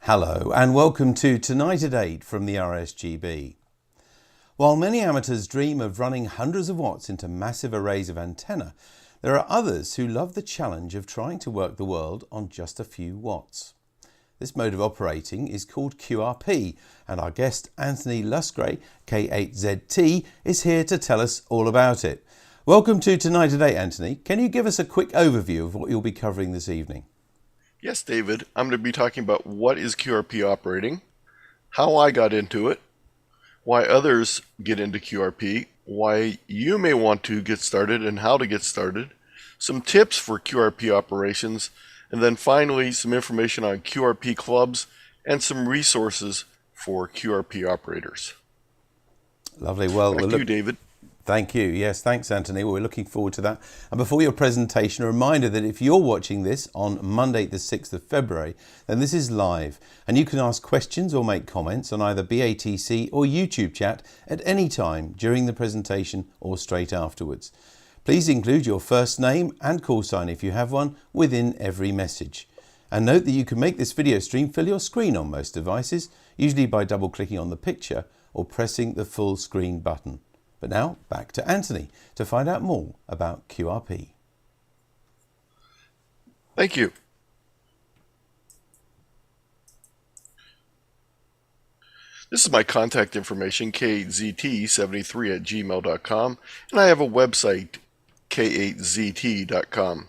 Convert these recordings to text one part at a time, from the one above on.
Hello and welcome to Tonight at 8 from the RSGB. While many amateurs dream of running hundreds of watts into massive arrays of antenna, there are others who love the challenge of trying to work the world on just a few watts. This mode of operating is called QRP, and our guest Anthony Luscre, K8ZT, is here to tell us all about it. Welcome to Tonight at 8, Anthony. Can you give us a quick overview of what you'll be covering this evening? Yes, David. I'm going to be talking about what is QRP operating, how I got into it, why others get into QRP, why you may want to get started and how to get started, some tips for QRP operations, and then finally some information on QRP clubs and some resources for QRP operators. Lovely. Well, Back to you, David. Thank you. Yes, thanks, Anthony. Well, we're looking forward to that. And before your presentation, a reminder that if you're watching this on Monday, the 6th of February, then this is live. And you can ask questions or make comments on either BATC or YouTube chat at any time during the presentation or straight afterwards. Please include your first name and call sign if you have one within every message. And note that you can make this video stream fill your screen on most devices, usually by double clicking on the picture or pressing the full screen button. But now, back to Anthony to find out more about QRP. Thank you. This is my contact information, K8ZT73@gmail.com, and I have a website, K8ZT.com.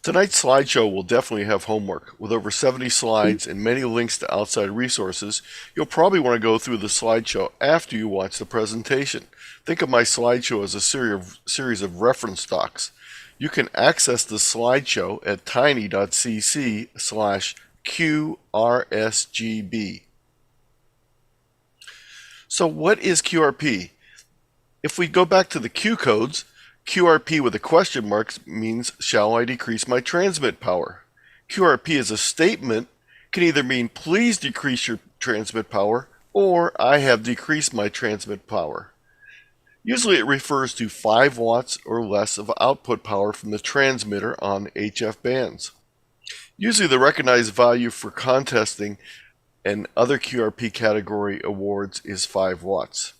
Tonight's slideshow will definitely have homework. With over 70 slides and many links to outside resources, you'll probably want to go through the slideshow after you watch the presentation. Think of my slideshow as a series of reference docs. You can access the slideshow at tiny.cc/QRSGB. So what is QRP? If we go back to the Q codes, QRP with a question mark means, shall I decrease my transmit power? QRP as a statement can either mean, please decrease your transmit power, or I have decreased my transmit power. Usually it refers to 5 watts or less of output power from the transmitter on HF bands. Usually the recognized value for contesting and other QRP category awards is 5 watts.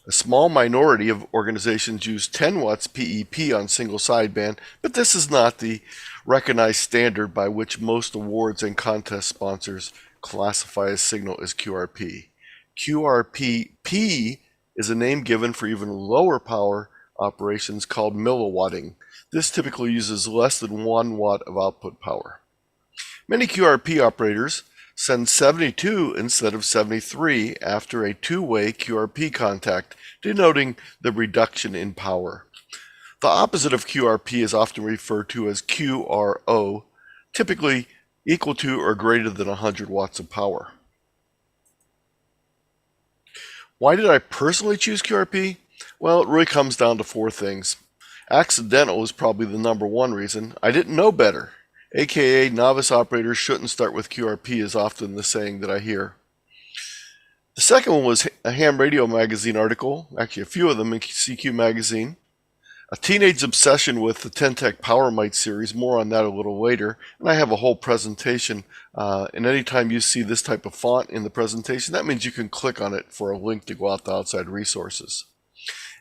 A small minority of organizations use 10 watts PEP on single sideband, but this is not the recognized standard by which most awards and contest sponsors classify a signal as QRP. QRP-P is a name given for even lower power operations called milliwatting. This typically uses less than 1 watt of output power. Many QRP operators send 72 instead of 73 after a two-way QRP contact, denoting the reduction in power. The opposite of QRP is often referred to as QRO, typically equal to or greater than 100 watts of power. Why did I personally choose QRP? Well, it really comes down to 4 things. Accidental is probably the #1 reason. I didn't know better. AKA novice operators shouldn't start with QRP is often the saying that I hear. The second one was a ham radio magazine article, actually a few of them in CQ magazine. A teenage obsession with the Ten-Tech Power Mite series, more on that a little later. And I have a whole presentation, and anytime you see this type of font in the presentation, that means you can click on it for a link to go out to outside resources.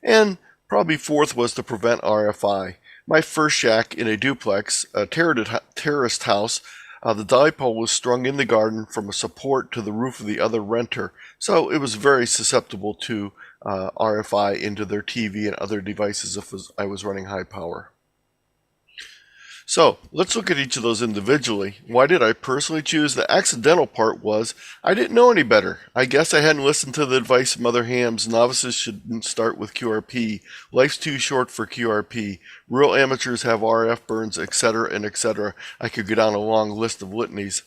And probably fourth was to prevent RFI. My first shack in a duplex, a terraced house, the dipole was strung in the garden from a support to the roof of the other renter, so it was very susceptible to RFI into their TV and other devices if I was running high power. So let's look at each of those individually. Why did I personally choose? The accidental part was I didn't know any better. I guess I hadn't listened to the advice from other hams. Novices shouldn't start with QRP. Life's too short for QRP. Real amateurs have RF burns, etc. and etc. I could go down a long list of litanies.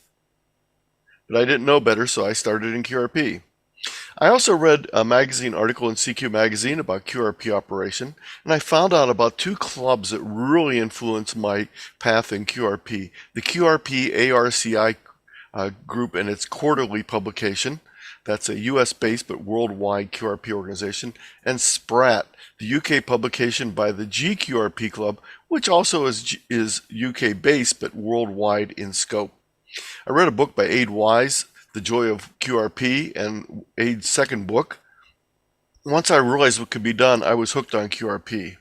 But I didn't know better, so I started in QRP. I also read a magazine article in CQ magazine about QRP operation, and I found out about 2 clubs that really influenced my path in QRP. The QRP ARCI group and its quarterly publication, that's a US-based but worldwide QRP organization, and SPRAT, the UK publication by the GQRP Club, which also is UK-based but worldwide in scope. I read a book by Aid Wise, The Joy of QRP, and Aid's second book. Once I realized what could be done, I was hooked on QRP.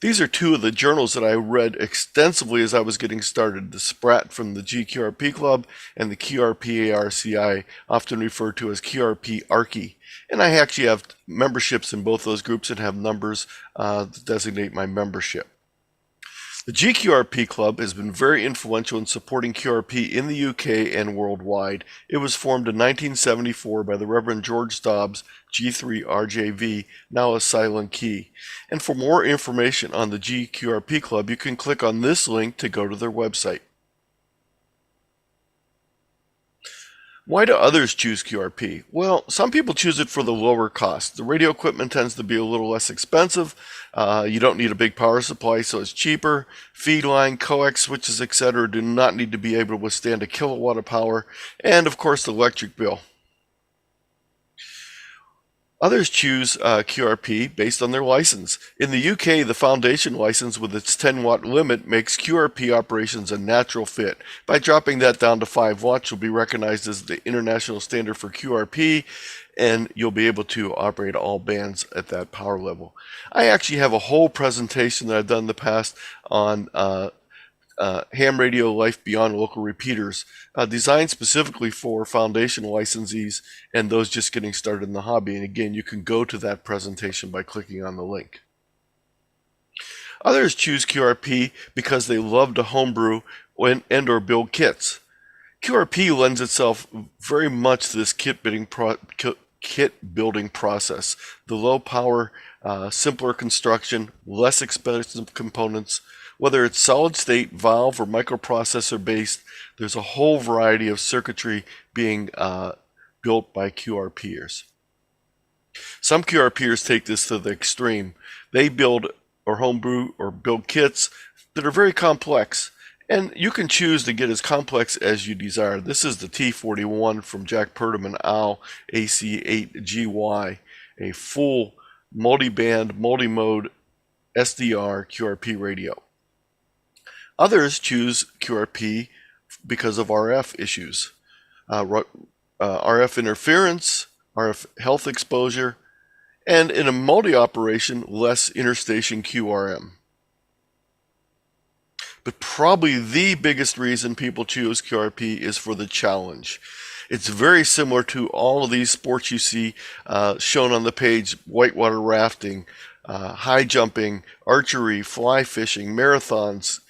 These are two of the journals that I read extensively as I was getting started, the Sprat from the GQRP Club and the QRP ARCI, often referred to as QRP ARCI. And I actually have memberships in both those groups and have numbers that designate my membership. The GQRP Club has been very influential in supporting QRP in the UK and worldwide. It was formed in 1974 by the Reverend George Dobbs, G3RJV, now a silent key. And for more information on the GQRP Club, you can click on this link to go to their website. Why do others choose QRP? Well, some people choose it for the lower cost. The radio equipment tends to be a little less expensive. You don't need a big power supply, so it's cheaper. Feed line, coax switches, etc. do not need to be able to withstand a kilowatt of power. And of course, the electric bill. Others choose QRP based on their license. In the UK, the foundation license with its 10-watt limit makes QRP operations a natural fit. By dropping that down to 5 watts, you'll be recognized as the international standard for QRP, and you'll be able to operate all bands at that power level. I actually have a whole presentation that I've done in the past on ham radio life beyond local repeaters, designed specifically for foundation licensees and those just getting started in the hobby. And again, you can go to that presentation by clicking on the link. Others choose QRP because they love to homebrew and or build kits. QRP lends itself very much to this kit building process. The low power, simpler construction, less expensive components. Whether it's solid state, valve, or microprocessor based, there's a whole variety of circuitry being built by QRPers. Some QRPers take this to the extreme. They build or homebrew or build kits that are very complex, and you can choose to get as complex as you desire. This is the T41 from Jack Purdom and Al AC8GY, a full multi-band, multi-mode SDR QRP radio. Others choose QRP because of RF issues, RF interference, RF health exposure, and in a multi-operation, less interstation QRM. But probably the biggest reason people choose QRP is for the challenge. It's very similar to all of these sports you see shown on the page: whitewater rafting, high jumping, archery, fly fishing, marathons,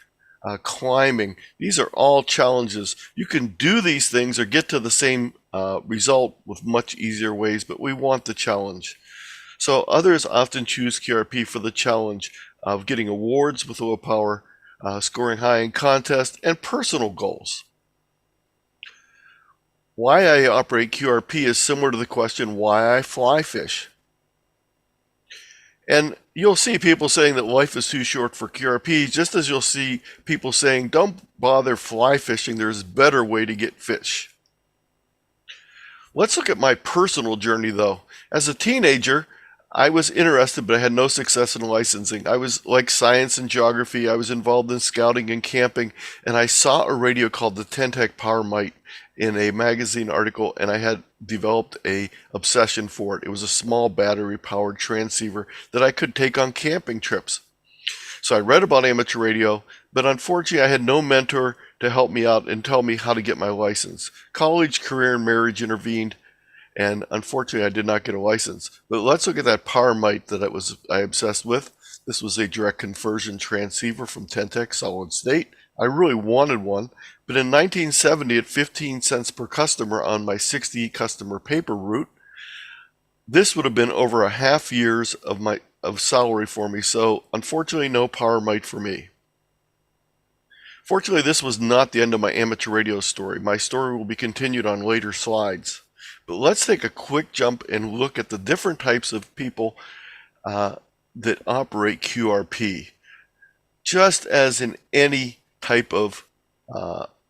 climbing. These are all challenges. You can do these things or get to the same result with much easier ways, but we want the challenge. So others often choose QRP for the challenge of getting awards with low power, scoring high in contests, and personal goals. Why I operate QRP is similar to the question why I fly fish. And you'll see people saying that life is too short for QRP, just as you'll see people saying, don't bother fly fishing, there's a better way to get fish. Let's look at my personal journey though. As a teenager, I was interested, but I had no success in licensing. I was like science and geography. I was involved in scouting and camping, and I saw a radio called the Ten-Tech Power Mite in a magazine article, and I had developed a obsession for it. It was a small battery powered transceiver that I could take on camping trips. So I read about amateur radio, but unfortunately I had no mentor to help me out and tell me how to get my license. College, career, and marriage intervened, and unfortunately I did not get a license. But let's look at that Power Mite that I obsessed with. This was a direct conversion transceiver from Ten-Tech solid state. I really wanted one, but in 1970 at 15 cents per customer on my 60 customer paper route, this would have been over a half years of salary for me, so unfortunately no Power Mite for me. Fortunately, this was not the end of my amateur radio story. My story will be continued on later slides. But let's take a quick jump and look at the different types of people that operate QRP. Just as in any type of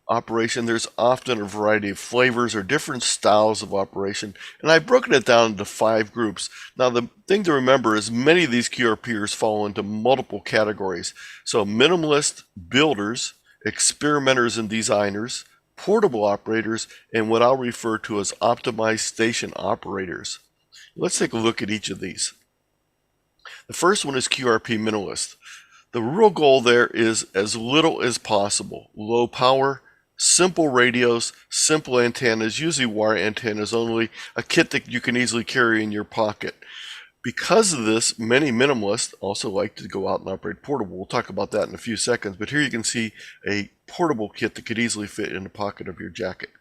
operation, there's often a variety of flavors or different styles of operation, and I've broken it down into 5 groups. Now the thing to remember is many of these QRPers fall into multiple categories. So minimalist, builders, experimenters and designers, portable operators, and what I'll refer to as optimized station operators. Let's take a look at each of these. The first one is QRP minimalist. The real goal there is as little as possible. Low power, simple radios, simple antennas, usually wire antennas only, a kit that you can easily carry in your pocket. Because of this, many minimalists also like to go out and operate portable. We'll talk about that in a few seconds, but here you can see a portable kit that could easily fit in the pocket of your jacket.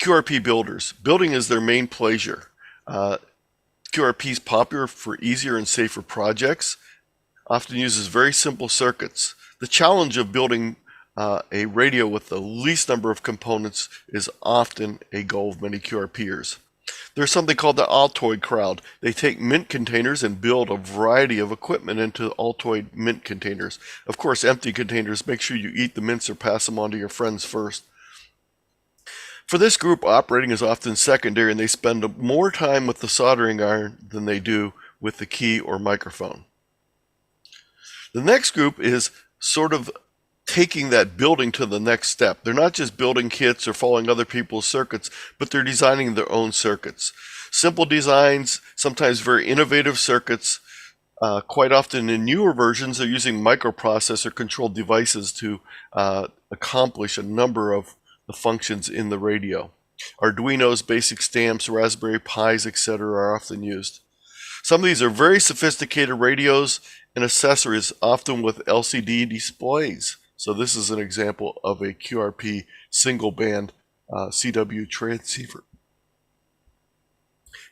QRP builders. Building is their main pleasure. QRP is popular for easier and safer projects, often uses very simple circuits. The challenge of building a radio with the least number of components is often a goal of many QRPers. There's something called the Altoid crowd. They take mint containers and build a variety of equipment into Altoid mint containers. Of course, empty containers, make sure you eat the mints or pass them on to your friends first. For this group, operating is often secondary, and they spend more time with the soldering iron than they do with the key or microphone. The next group is sort of taking that building to the next step. They're not just building kits or following other people's circuits, but they're designing their own circuits. Simple designs, sometimes very innovative circuits. Quite often in newer versions, they're using microprocessor controlled devices to accomplish a number of the functions in the radio. Arduinos, basic stamps, Raspberry Pis, etc. are often used. Some of these are very sophisticated radios and accessories, often with LCD displays. So this is an example of a QRP single band CW transceiver.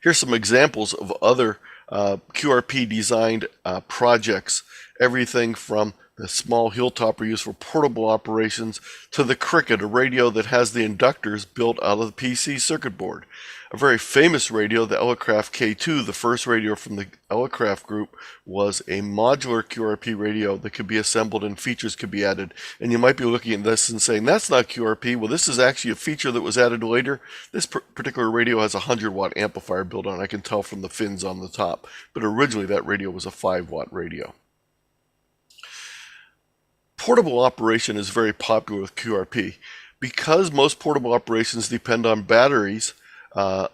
Here's some examples of other QRP designed projects. Everything from the small Hilltopper used for portable operations to the Cricket, a radio that has the inductors built out of the PC circuit board. A very famous radio, the Elecraft K2, the first radio from the Elecraft group, was a modular QRP radio that could be assembled and features could be added. And you might be looking at this and saying, that's not QRP. Well, this is actually a feature that was added later. This particular radio has a 100-watt amplifier built on. I can tell from the fins on the top. But originally that radio was a 5-watt radio. Portable operation is very popular with QRP. Because most portable operations depend on batteries,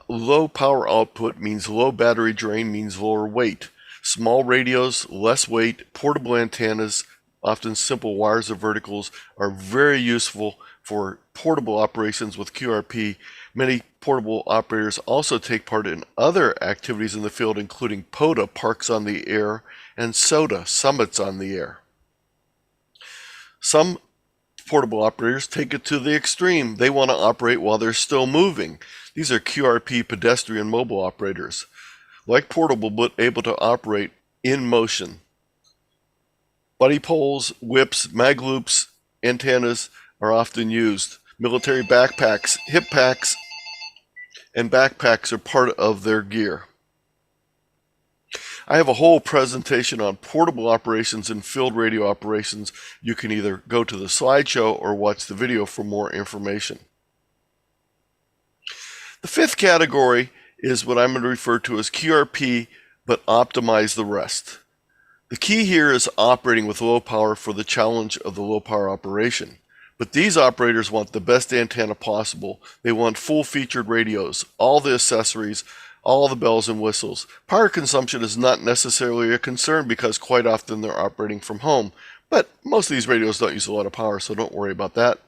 low power output means low battery drain means lower weight. Small radios, less weight, portable antennas, often simple wires or verticals, are very useful for portable operations with QRP. Many portable operators also take part in other activities in the field, including POTA, Parks on the Air, and SOTA, Summits on the Air. Some portable operators take it to the extreme. They want to operate while they're still moving. These are QRP pedestrian mobile operators. Like portable, but able to operate in motion. Buddy poles, whips, mag loops, antennas are often used. Military backpacks, hip packs, and backpacks are part of their gear. I have a whole presentation on portable operations and field radio operations. You can either go to the slideshow or watch the video for more information. The fifth category is what I'm going to refer to as QRP, but optimize the rest. The key here is operating with low power for the challenge of the low power operation. But these operators want the best antenna possible. They want full featured radios, all the accessories, all the bells and whistles. Power consumption is not necessarily a concern because quite often they're operating from home. But most of these radios don't use a lot of power, so don't worry about that.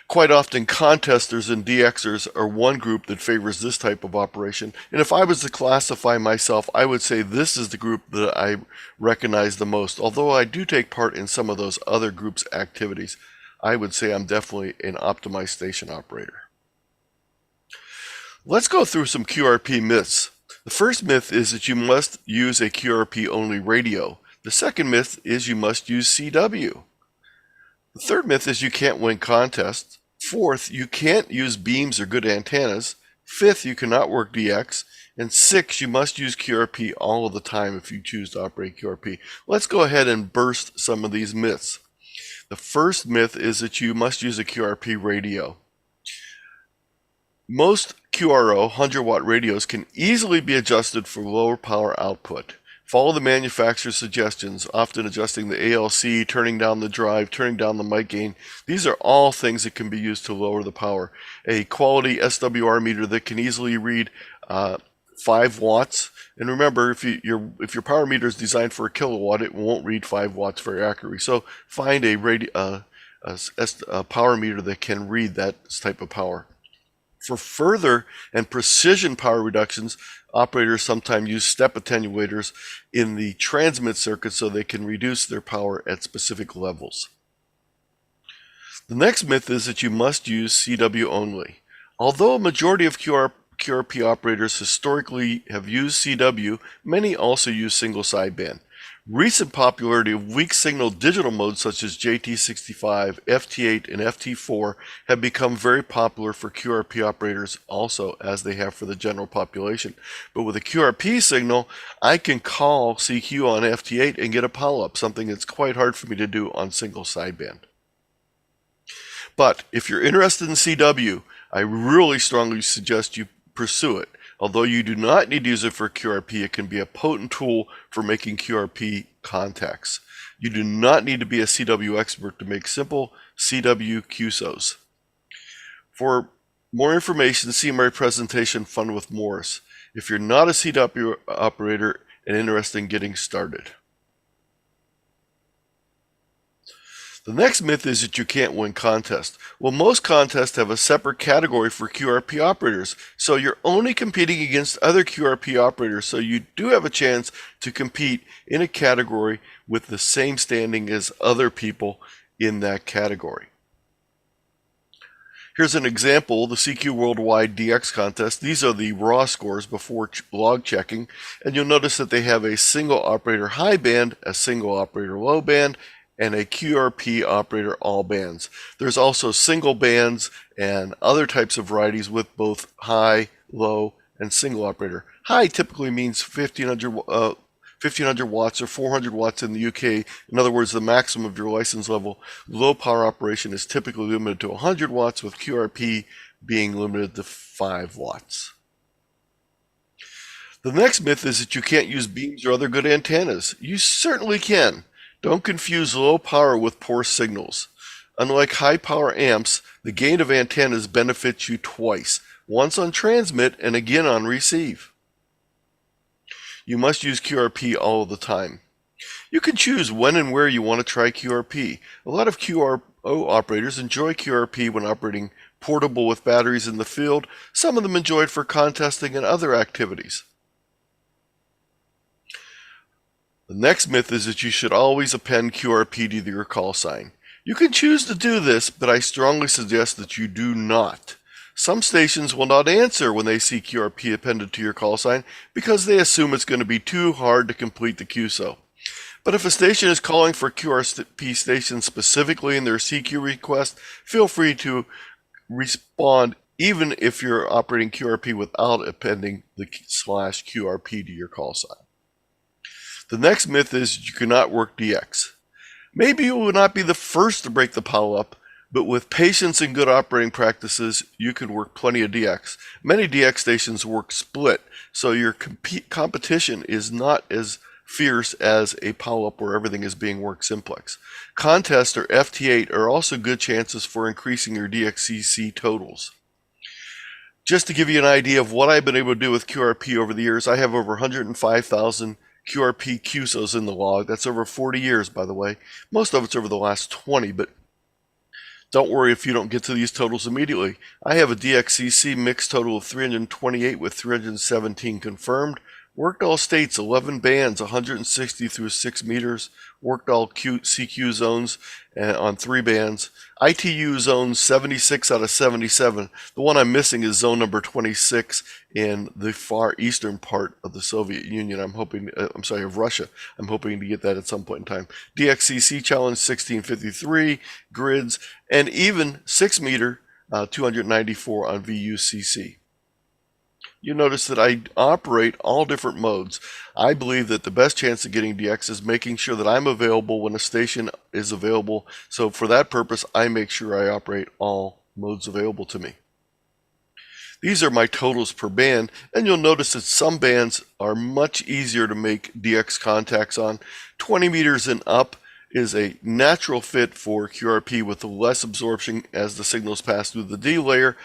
Quite often contesters and DXers are one group that favors this type of operation. And if I was to classify myself, I would say this is the group that I recognize the most. Although I do take part in some of those other groups' activities, I would say I'm definitely an optimized station operator. Let's go through some QRP myths. The first myth is that you must use a QRP only radio. The second myth is you must use CW. The third myth is you can't win contests. Fourth, you can't use beams or good antennas. Fifth, you cannot work DX. And sixth, you must use QRP all of the time if you choose to operate QRP. Let's go ahead and burst some of these myths. The first myth is that you must use a QRP radio. Most QRO 100-watt radios can easily be adjusted for lower power output. Follow the manufacturer's suggestions, often adjusting the ALC, turning down the drive, turning down the mic gain. These are all things that can be used to lower the power. A quality SWR meter that can easily read 5 watts. And remember, if your power meter is designed for a kilowatt, it won't read 5 watts very accurately. So find a power meter that can read that type of power. For further and precision power reductions, operators sometimes use step attenuators in the transmit circuit so they can reduce their power at specific levels. The next myth is that you must use CW only. Although a majority of QRP operators historically have used CW, many also use single sideband. Recent popularity of weak signal digital modes such as JT65, FT8, and FT4 have become very popular for QRP operators also, as they have for the general population. But with a QRP signal, I can call CQ on FT8 and get a power-up, something that's quite hard for me to do on single sideband. But if you're interested in CW, I really strongly suggest you pursue it. Although you do not need to use it for QRP, it can be a potent tool for making QRP contacts. You do not need to be a CW expert to make simple CW QSOs. For more information, see my presentation, Fun with Morse, if you're not a CW operator and interested in getting started. The next myth is that you can't win contests. Well, most contests have a separate category for QRP operators, so you're only competing against other QRP operators, so you do have a chance to compete in a category with the same standing as other people in that category. Here's an example, the CQ Worldwide DX contest. These are the raw scores before log checking, and you'll notice that they have a single operator high band, a single operator low band, and a QRP operator all bands. There's also single bands and other types of varieties with both high, low, and single operator. High typically means 1500 watts or 400 watts in the UK. In other words, the maximum of your license level. Low power operation is typically limited to 100 watts, with QRP being limited to 5 watts. The next myth is that you can't use beams or other good antennas. You certainly can. Don't confuse low power with poor signals. Unlike high power amps, the gain of antennas benefits you twice, once on transmit and again on receive. You must use QRP all the time. You can choose when and where you want to try QRP. A lot of QRO operators enjoy QRP when operating portable with batteries in the field. Some of them enjoy it for contesting and other activities. The next myth is that you should always append QRP to your call sign. You can choose to do this, but I strongly suggest that you do not. Some stations will not answer when they see QRP appended to your call sign because they assume it's going to be too hard to complete the QSO. But if a station is calling for QRP station specifically in their CQ request, feel free to respond even if you're operating QRP without appending the /QRP to your call sign. The next myth is you cannot work DX. Maybe you will not be the first to break the power-up, but with patience and good operating practices, you can work plenty of DX. Many DX stations work split, so your competition is not as fierce as a power-up where everything is being worked simplex. Contests or FT8 are also good chances for increasing your DXCC totals. Just to give you an idea of what I've been able to do with QRP over the years, I have over 105,000 QRP QSOs in the log. That's over 40 years, by the way. Most of it's over the last 20, but don't worry if you don't get to these totals immediately. I have a DXCC mixed total of 328 with 317 confirmed. Worked all states, 11 bands, 160 through 6 meters. Worked all CQ zones on 3 bands. ITU zones 76 out of 77. The one I'm missing is zone number 26 in the far eastern part of the Soviet Union. Of Russia. I'm hoping to get that at some point in time. DXCC challenge 1653, grids, and even 6 meter 294 on VUCC. You notice that I operate all different modes. I believe that the best chance of getting DX is making sure that I'm available when a station is available. So for that purpose, I make sure I operate all modes available to me. These are my totals per band, and you'll notice that some bands are much easier to make DX contacts on. 20 meters and up is a natural fit for QRP with less absorption as the signals pass through the D layer,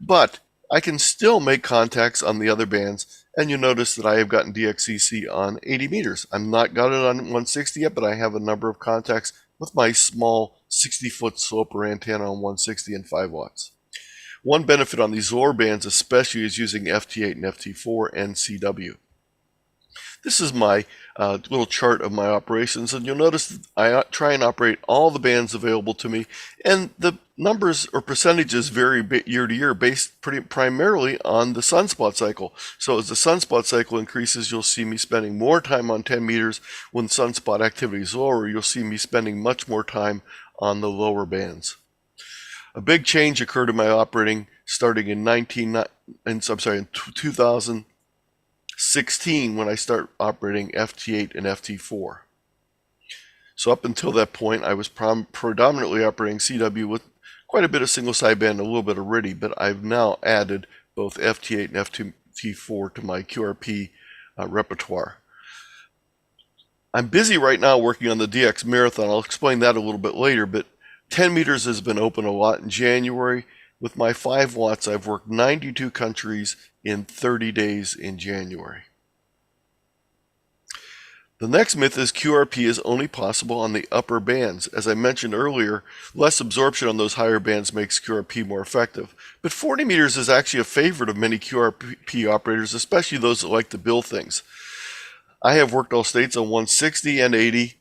but I can still make contacts on the other bands, and you'll notice that I have gotten DXCC on 80 meters. I'm not got it on 160 yet, but I have a number of contacts with my small 60-foot sloper antenna on 160 and 5 watts. One benefit on these lower bands especially is using FT8 and FT4 and CW. This is my little chart of my operations, and you'll notice that I try and operate all the bands available to me, and the numbers or percentages vary year to year based primarily on the sunspot cycle. So as the sunspot cycle increases, you'll see me spending more time on 10 meters. When sunspot activity is lower, you'll see me spending much more time on the lower bands. A big change occurred in my operating starting in 2016 when I start operating FT8 and FT4. So up until that point, I was predominantly operating CW with quite a bit of single sideband and a little bit of RTTY, but I've now added both FT8 and FT4 to my QRP repertoire. I'm busy right now working on the DX Marathon. I'll explain that a little bit later, but 10 meters has been open a lot in January. With my 5 watts, I've worked 92 countries in 30 days in January. The next myth is QRP is only possible on the upper bands. As I mentioned earlier, less absorption on those higher bands makes QRP more effective. But 40 meters is actually a favorite of many QRP operators, especially those that like to build things. I have worked all states on 160 and 80.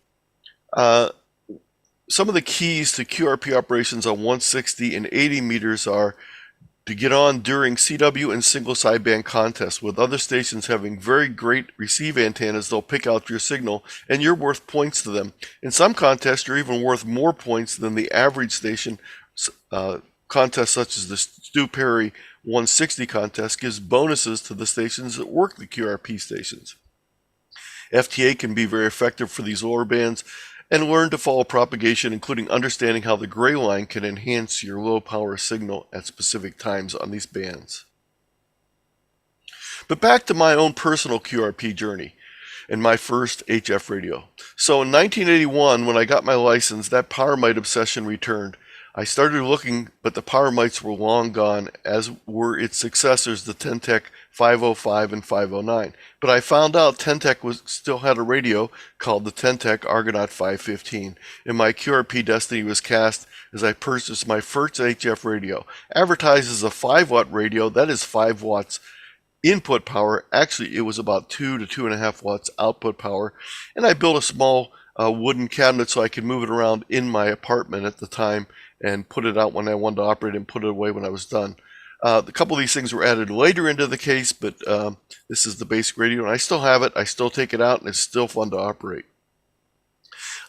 Some of the keys to QRP operations on 160 and 80 meters are to get on during CW and single sideband contests. With other stations having very great receive antennas, they'll pick out your signal and you're worth points to them. In some contests, you're even worth more points than the average station. Contests such as the Stu Perry 160 contest gives bonuses to the stations that work the QRP stations. FTA can be very effective for these lower bands, and learn to follow propagation, including understanding how the gray line can enhance your low power signal at specific times on these bands. But back to my own personal QRP journey and my first HF radio. So in 1981, when I got my license, that power mite obsession returned. I started looking, but the power mites were long gone, as were its successors, the Ten-Tec 505 and 509. But I found out Ten-Tec still had a radio called the Ten-Tec Argonaut 515, and my QRP destiny was cast as I purchased my first HF radio. Advertised as a 5-watt radio, that is 5 watts input power. Actually, it was about 2 to 2.5 watts output power, and I built a small wooden cabinet so I could move it around in my apartment at the time and put it out when I wanted to operate and put it away when I was done. A couple of these things were added later into the case, but this is the basic radio, and I still have it. I still take it out, and it's still fun to operate.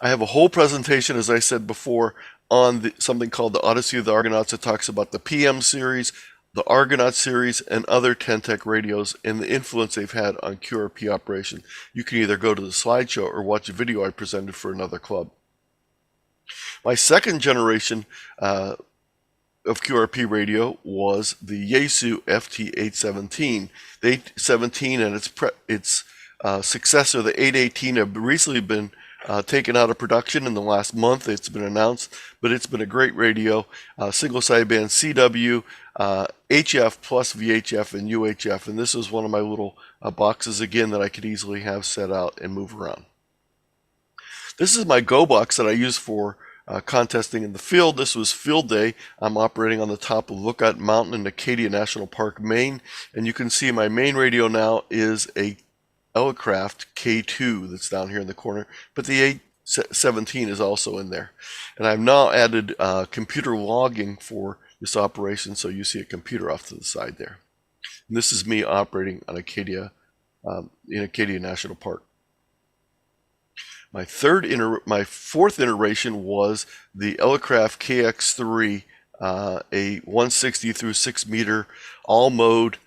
I have a whole presentation, as I said before, on something called the Odyssey of the Argonauts that talks about the PM series, the Argonaut series, and other Ten-Tec radios and the influence they've had on QRP operation. You can either go to the slideshow or watch a video I presented for another club. My second generation of QRP radio was the Yaesu FT817. The 817 and its successor, the 818, have recently been taken out of production in the last month. It's been announced, but it's been a great radio. Single sideband CW, HF plus VHF and UHF, and this is one of my little boxes again that I could easily have set out and move around. This is my Go box that I use for contesting in the field. This was field day. I'm operating on the top of Lookout Mountain in Acadia National Park, Maine, and you can see my main radio now is a Elecraft K2 that's down here in the corner, but the 817 is also in there. And I've now added computer logging for this operation, so you see a computer off to the side there. And this is me operating on Acadia, in Acadia National Park. My fourth iteration was the Elecraft KX3, a 160 through 6 meter all mode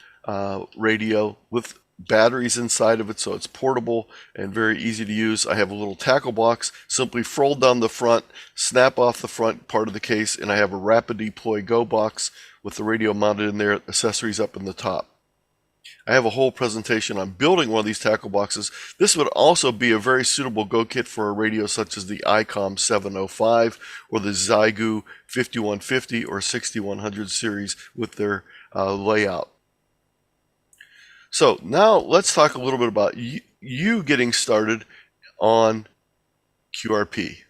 radio with batteries inside of it, so it's portable and very easy to use. I have a little tackle box, simply fold down the front, snap off the front part of the case, and I have a rapid deploy Go box with the radio mounted in there, accessories up in the top. I have a whole presentation on building one of these tackle boxes. This would also be a very suitable go kit for a radio such as the ICOM 705 or the Xiegu 5150 or 6100 series with their layout. So now let's talk a little bit about you getting started on QRP.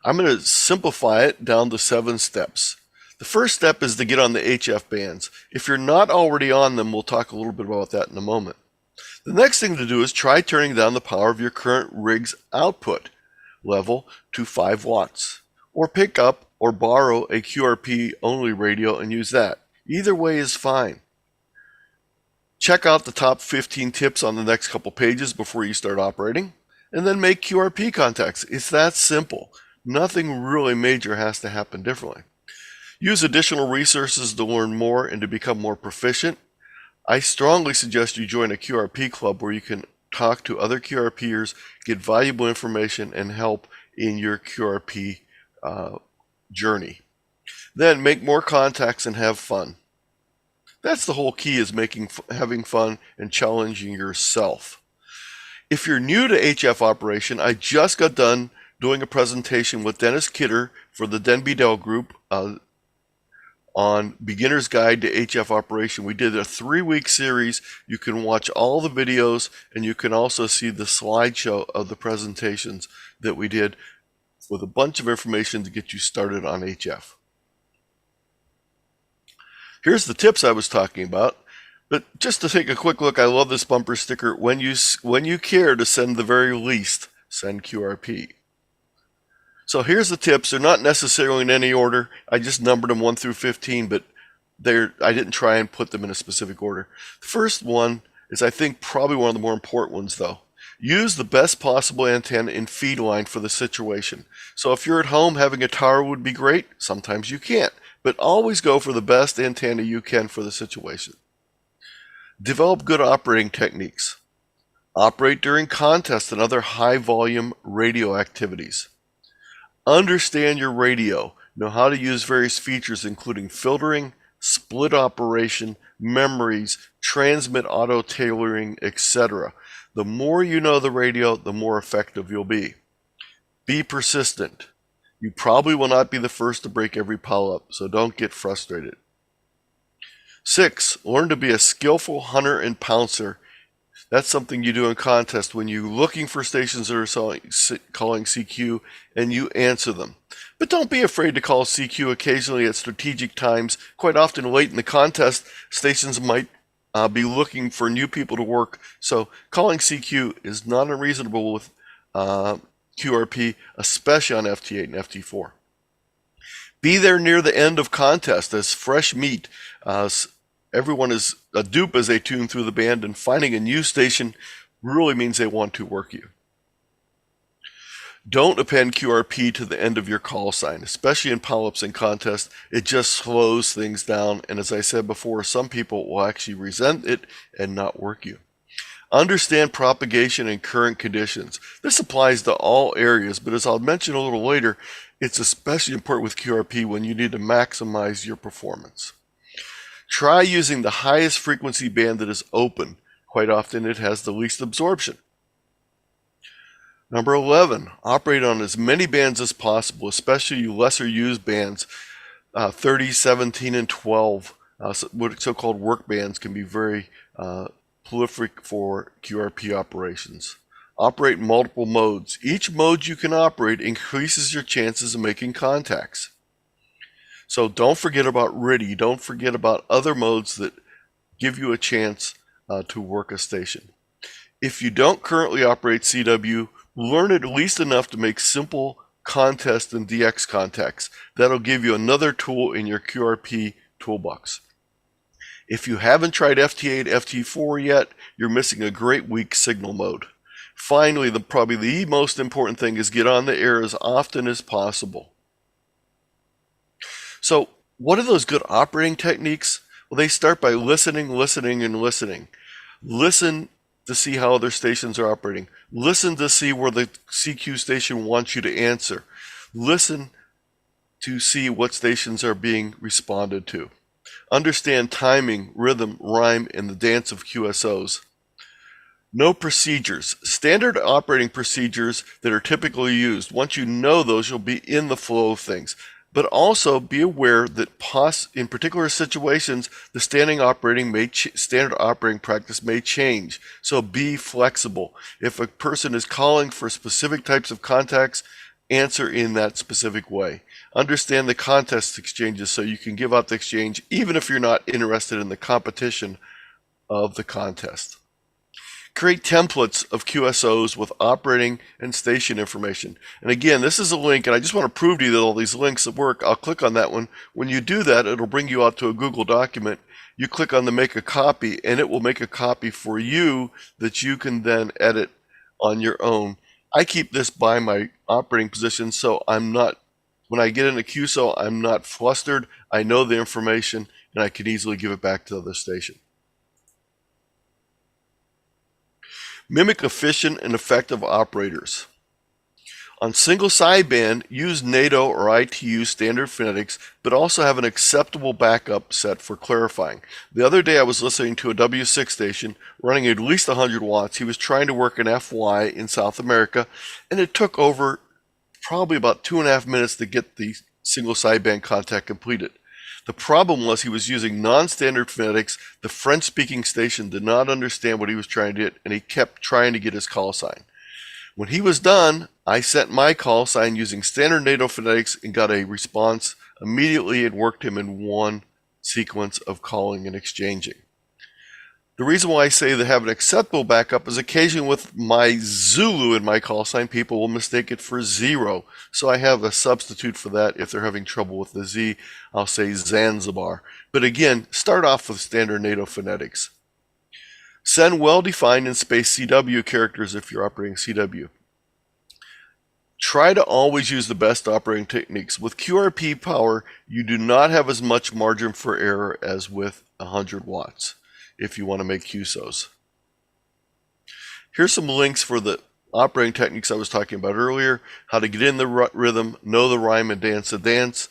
I'm going to simplify it down to 7 steps. The first step is to get on the HF bands. If you're not already on them, we'll talk a little bit about that in a moment. The next thing to do is try turning down the power of your current rig's output level to 5 watts, or pick up or borrow a QRP only radio and use that. Either way is fine. Check out the top 15 tips on the next couple pages before you start operating, and then make QRP contacts. It's that simple. Nothing really major has to happen differently. Use additional resources to learn more and to become more proficient. I strongly suggest you join a QRP club where you can talk to other QRPers, get valuable information, and help in your QRP journey. Then make more contacts and have fun. That's the whole key, is having fun and challenging yourself. If you're new to HF operation, I just got done doing a presentation with Dennis Kidder for the Den Bedell Group on Beginner's Guide to HF Operation. We did a 3-week series. You can watch all the videos, and you can also see the slideshow of the presentations that we did with a bunch of information to get you started on HF. Here's the tips I was talking about. But just to take a quick look, I love this bumper sticker. When you care to send the very least, send QRP. So here's the tips. They're not necessarily in any order. I just numbered them 1 through 15, but I didn't try and put them in a specific order. The first one is, I think, probably one of the more important ones, though. Use the best possible antenna in feed line for the situation. So if you're at home, having a tower would be great. Sometimes you can't, but always go for the best antenna you can for the situation. Develop good operating techniques. Operate during contests and other high-volume radio activities. Understand your radio. Know how to use various features including filtering, split operation, memories, transmit auto-tailoring, etc. The more you know the radio, the more effective you'll be. Be persistent. You probably will not be the first to break every polyp, so don't get frustrated. 6. Learn to be a skillful hunter and pouncer. That's something you do in contest when you're looking for stations that are calling CQ and you answer them. But don't be afraid to call CQ occasionally at strategic times. Quite often late in the contest, stations might be looking for new people to work. So calling CQ is not unreasonable with QRP, especially on FT8 and FT4. Be there near the end of contest as fresh meat. Everyone is a dupe as they tune through the band, and finding a new station really means they want to work you. Don't append QRP to the end of your call sign, especially in polyps and contests. It just slows things down, and as I said before, some people will actually resent it and not work you. Understand propagation and current conditions. This applies to all areas, but as I'll mention a little later, it's especially important with QRP when you need to maximize your performance. Try using the highest frequency band that is open. Quite often it has the least absorption. Number 11, operate on as many bands as possible, especially lesser used bands. 30, 17, and 12, so-called work bands, can be very prolific for QRP operations. Operate multiple modes. Each mode you can operate increases your chances of making contacts. So don't forget about RIDI. Don't forget about other modes that give you a chance to work a station. If you don't currently operate CW, learn at least enough to make simple contest and DX contacts. That'll give you another tool in your QRP toolbox. If you haven't tried FT8, FT4 yet, you're missing a great weak signal mode. Finally, probably the most important thing is get on the air as often as possible. So what are those good operating techniques? Well, they start by listening, and listening. Listen to see how other stations are operating. Listen to see where the CQ station wants you to answer. Listen to see what stations are being responded to. Understand timing, rhythm, rhyme, and the dance of QSOs. Know procedures, standard operating procedures that are typically used. Once you know those, you'll be in the flow of things. But also be aware that in particular situations, the standard operating practice may change. So be flexible. If a person is calling for specific types of contacts, answer in that specific way. Understand the contest exchanges so you can give out the exchange even if you're not interested in the competition of the contest. Create templates of QSOs with operating and station information. And again, this is a link, and I just want to prove to you that all these links work. I'll click on that one. When you do that, it'll bring you out to a Google document. You click on the make a copy, and it will make a copy for you that you can then edit on your own. I keep this by my operating position, so when I get into QSO, I'm not flustered. I know the information, and I can easily give it back to the other station. Mimic efficient and effective operators. On single sideband, use NATO or ITU standard phonetics, but also have an acceptable backup set for clarifying. The other day I was listening to a W6 station running at least 100 watts. He was trying to work an FY in South America, and it took over probably about 2.5 minutes to get the single sideband contact completed. The problem was he was using non-standard phonetics. The French-speaking station did not understand what he was trying to get, and he kept trying to get his call sign. When he was done, I sent my call sign using standard NATO phonetics and got a response immediately and worked him in one sequence of calling and exchanging. The reason why I say they have an acceptable backup is occasionally with my Zulu in my call sign, people will mistake it for 0. So I have a substitute for that. If they're having trouble with the Z, I'll say Zanzibar. But again, start off with standard NATO phonetics. Send well-defined and spaced CW characters if you're operating CW. Try to always use the best operating techniques. With QRP power, you do not have as much margin for error as with 100 watts. If you want to make QSOs. Here's some links for the operating techniques I was talking about earlier, how to get in the rhythm, know the rhyme and dance the dance,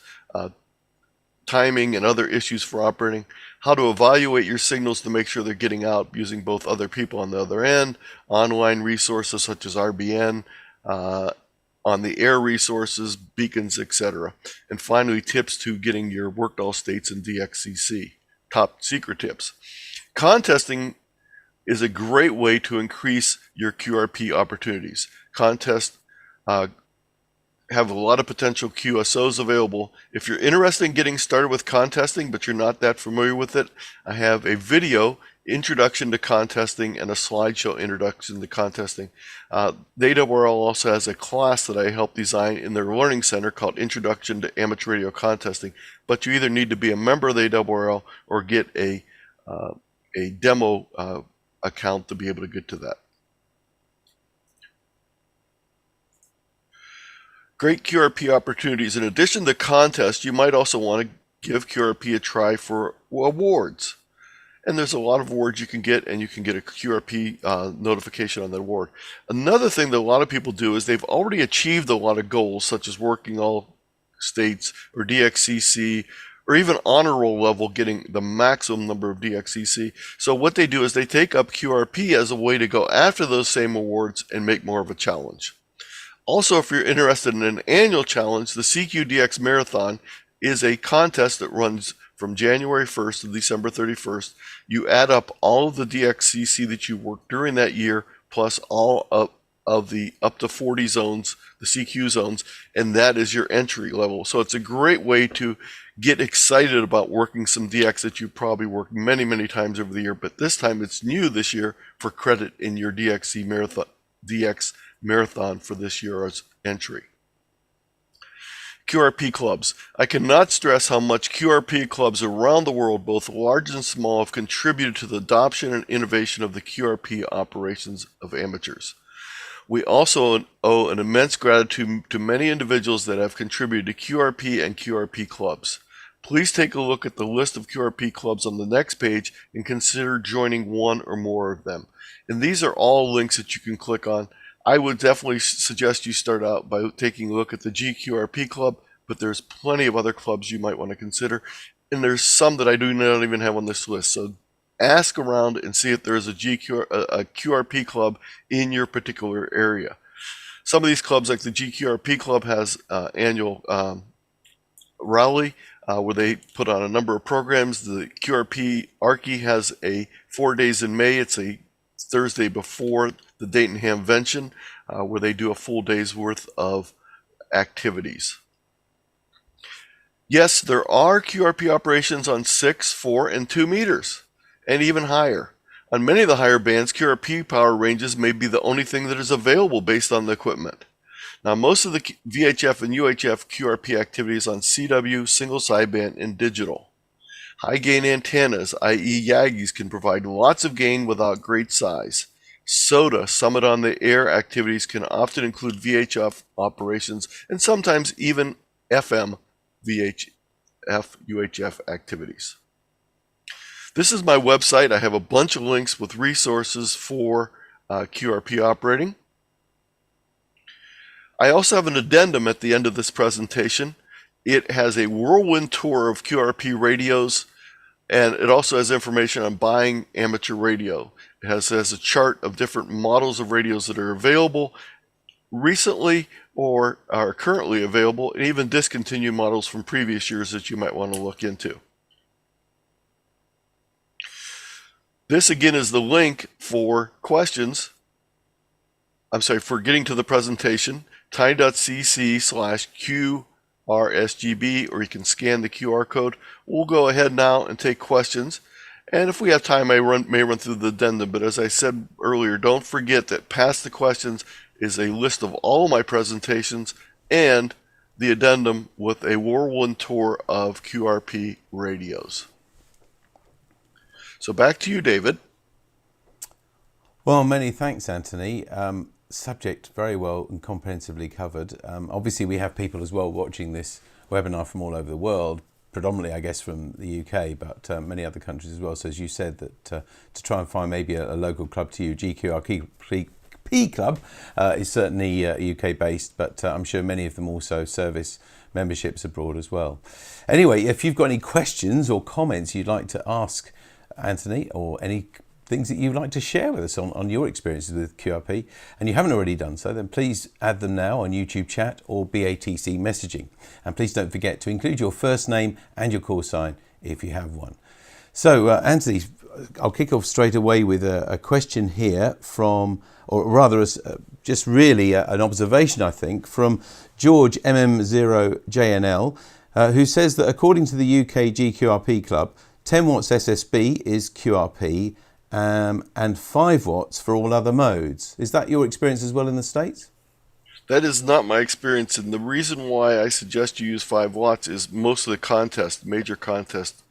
timing and other issues for operating, how to evaluate your signals to make sure they're getting out using both other people on the other end, online resources such as RBN, on the air resources, beacons, etc. And finally, tips to getting your worked all states in DXCC, top secret tips. Contesting is a great way to increase your QRP opportunities. Contests have a lot of potential QSOs available. If you're interested in getting started with contesting, but you're not that familiar with it, I have a video, Introduction to Contesting, and a slideshow, Introduction to Contesting. The ARRL also has a class that I helped design in their Learning Center called Introduction to Amateur Radio Contesting, but you either need to be a member of the ARRL or get a demo account to be able to get to that. Great QRP opportunities. In addition to contests, you might also want to give QRP a try for awards. And there's a lot of awards you can get, and you can get a QRP notification on that award. Another thing that a lot of people do is they've already achieved a lot of goals, such as working all states or DXCC, or even honor roll level, getting the maximum number of DXCC. So what they do is they take up QRP as a way to go after those same awards and make more of a challenge. Also, if you're interested in an annual challenge, the CQDX Marathon is a contest that runs from January 1st to December 31st. You add up all of the DXCC that you worked during that year, plus all of the up to 40 zones, the CQ zones, and that is your entry level. So it's a great way to get excited about working some DX that you probably worked many, many times over the year, but this time it's new this year for credit in your DX marathon for this year's entry. QRP clubs. I cannot stress how much QRP clubs around the world, both large and small, have contributed to the adoption and innovation of the QRP operations of amateurs. We also owe an immense gratitude to many individuals that have contributed to QRP and QRP clubs. Please take a look at the list of QRP clubs on the next page and consider joining one or more of them. And these are all links that you can click on. I would definitely suggest you start out by taking a look at the GQRP club, but there's plenty of other clubs you might want to consider. And there's some that I do not even have on this list. So ask around and see if there's a QRP club in your particular area. Some of these clubs, like the GQRP club, has annual rally where they put on a number of programs. The QRP Archie has a 4 days in May. It's a Thursday before the Dayton Hamvention, where they do a full day's worth of activities. Yes, there are QRP operations on 6, 4, and 2 meters, and even higher. On many of the higher bands, QRP power ranges may be the only thing that is available based on the equipment. Now, most of the VHF and UHF QRP activities on CW, single sideband, and digital. High gain antennas, i.e. Yagis, can provide lots of gain without great size. SOTA, Summit on the Air activities can often include VHF operations and sometimes even FM VHF UHF activities. This is my website. I have a bunch of links with resources for QRP operating. I also have an addendum at the end of this presentation. It has a whirlwind tour of QRP radios, and it also has information on buying amateur radio. It has a chart of different models of radios that are available recently or are currently available, and even discontinued models from previous years that you might want to look into. This again is the link for questions. For getting to the presentation, tiny.cc/QRSGB, or you can scan the QR code. We'll go ahead now and take questions. And if we have time, I may run through the addendum. But as I said earlier, don't forget that past the questions is a list of all my presentations and the addendum with a whirlwind tour of QRP radios. So back to you, David. Well, many thanks, Anthony. Subject very well and comprehensively covered. Obviously, we have people as well watching this webinar from all over the world, predominantly, I guess, from the UK, but many other countries as well. So as you said, that to try and find maybe a local club to you, GQRP Club is certainly UK-based, but I'm sure many of them also service memberships abroad as well. Anyway, if you've got any questions or comments you'd like to ask Anthony, or any things that you'd like to share with us on your experiences with QRP, and you haven't already done so, then please add them now on YouTube chat or BATC messaging. And please don't forget to include your first name and your call sign if you have one. So Anthony, I'll kick off straight away with a question here from, or rather just really an observation, I think, from George MM0JNL, who says that according to the UK GQRP Club, 10 watts SSB is QRP, and 5 watts for all other modes. Is that your experience as well in the States? That is not my experience, and the reason why I suggest you use 5 watts is most of the major contests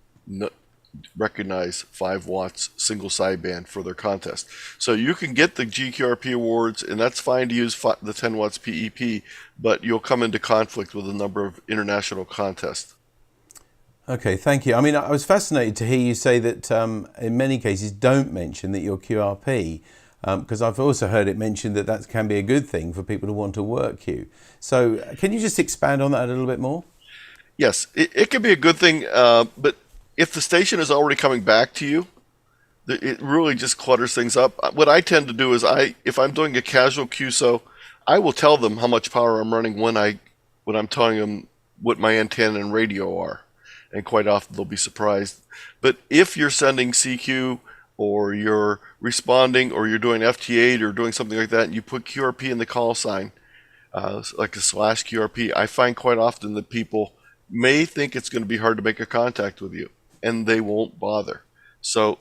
recognize 5 watts single sideband for their contest. So you can get the GQRP awards, and that's fine to use the 10 watts PEP, but you'll come into conflict with a number of international contests. Okay, thank you. I mean, I was fascinated to hear you say that in many cases don't mention that you're QRP, because I've also heard it mentioned that can be a good thing for people who want to work you. So can you just expand on that a little bit more? Yes, it can be a good thing, but if the station is already coming back to you, it really just clutters things up. What I tend to do is if I'm doing a casual QSO, I will tell them how much power I'm running when I'm telling them what my antenna and radio are. And quite often they'll be surprised. But if you're sending CQ, or you're responding, or you're doing FT8 or doing something like that, and you put QRP in the call sign, like a /QRP, I find quite often that people may think it's going to be hard to make a contact with you, and they won't bother. So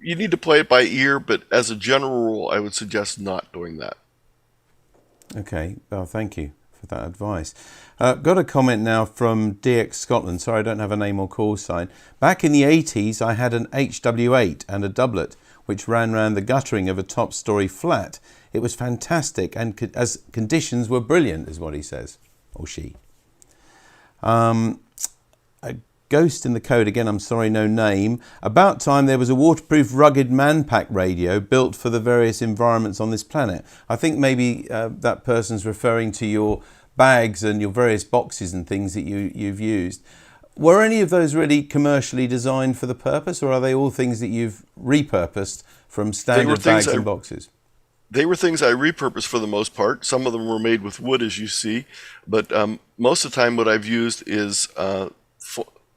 you need to play it by ear, but as a general rule, I would suggest not doing that. Okay, well, thank you for that advice. Got a comment now from DX Scotland. Sorry, I don't have a name or call sign. Back in the 80s, I had an HW8 and a doublet, which ran round the guttering of a top-story flat. It was fantastic, and as conditions were brilliant, is what he says, or she. A ghost in the code, again, I'm sorry, no name. About time there was a waterproof, rugged man-pack radio built for the various environments on this planet. I think maybe that person's referring to your bags and your various boxes and things that you've used. Were any of those really commercially designed for the purpose, or are they all things that you've repurposed from standard bags and boxes? They were things I repurposed for the most part. Some of them were made with wood, as you see, but most of the time what I've used is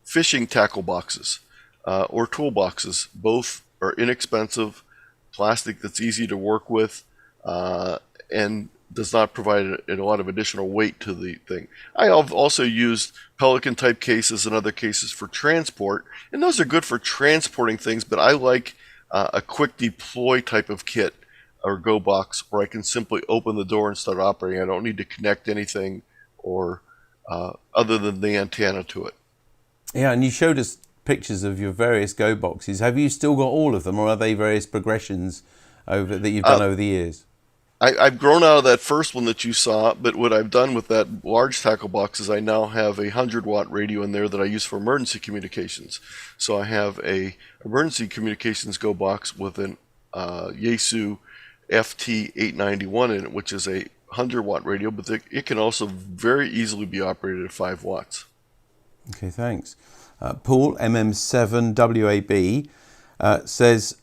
fishing tackle boxes or tool boxes. Both are inexpensive, plastic that's easy to work with, and does not provide a lot of additional weight to the thing. I have also used Pelican type cases and other cases for transport, and those are good for transporting things, but I like a quick deploy type of kit or go box where I can simply open the door and start operating. I don't need to connect anything or other than the antenna to it. Yeah, and you showed us pictures of your various go boxes. Have you still got all of them, or are they various progressions that you've done over the years? I've grown out of that first one that you saw, but what I've done with that large tackle box is I now have a 100-watt radio in there that I use for emergency communications. So I have a emergency communications go box with an Yaesu FT891 in it, which is a 100-watt radio, but it can also very easily be operated at 5 watts. Okay, thanks. Paul, MM7WAB, says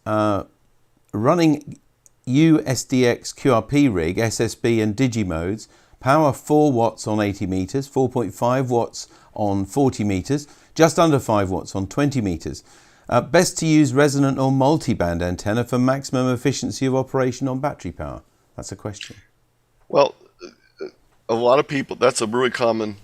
running USDX QRP rig, SSB and Digi modes, power 4 watts on 80 meters, 4.5 watts on 40 meters, just under 5 watts on 20 meters. Best to use resonant or multi-band antenna for maximum efficiency of operation on battery power? That's a question. Well, a lot of people, that's a really common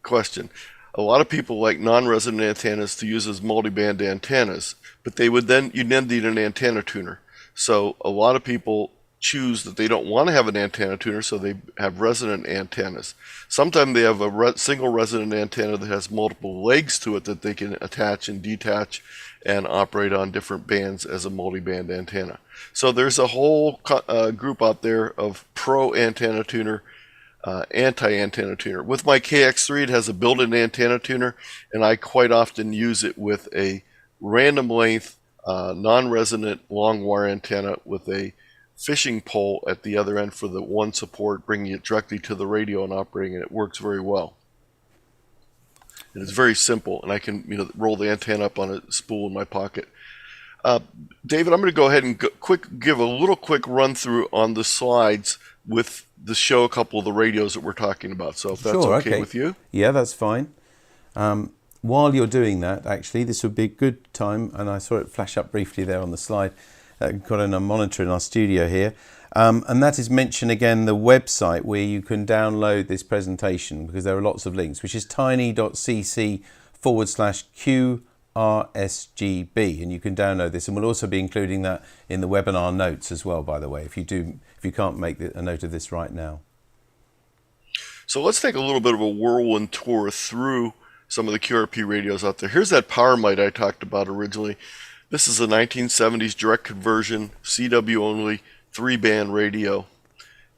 question. A lot of people like non-resonant antennas to use as multi-band antennas, but you'd then need an antenna tuner. So a lot of people choose that they don't want to have an antenna tuner, so they have resonant antennas. Sometimes they have a single resonant antenna that has multiple legs to it that they can attach and detach and operate on different bands as a multi-band antenna. So there's a whole group out there of pro antenna tuner, anti-antenna tuner. With my KX3, it has a built-in antenna tuner, and I quite often use it with a random length non-resonant long wire antenna with a fishing pole at the other end for the one support, bringing it directly to the radio and operating it. It works very well. And it's very simple, and I can roll the antenna up on a spool in my pocket. David, I'm going to go ahead and give a little quick run through on the slides with the show a couple of the radios that we're talking about. So if that's okay with you? Yeah, that's fine. While you're doing that, actually, this would be a good time, and I saw it flash up briefly there on the slide. Got in a monitor in our studio here, and that is mention again the website where you can download this presentation, because there are lots of links, which is tiny.cc/QRSGB, and you can download this, and we'll also be including that in the webinar notes as well, by the way, if you can't make a note of this right now. So let's take a little bit of a whirlwind tour through some of the QRP radios out there. Here's that power mite I talked about originally. This is a 1970s direct conversion, CW only, 3-band radio.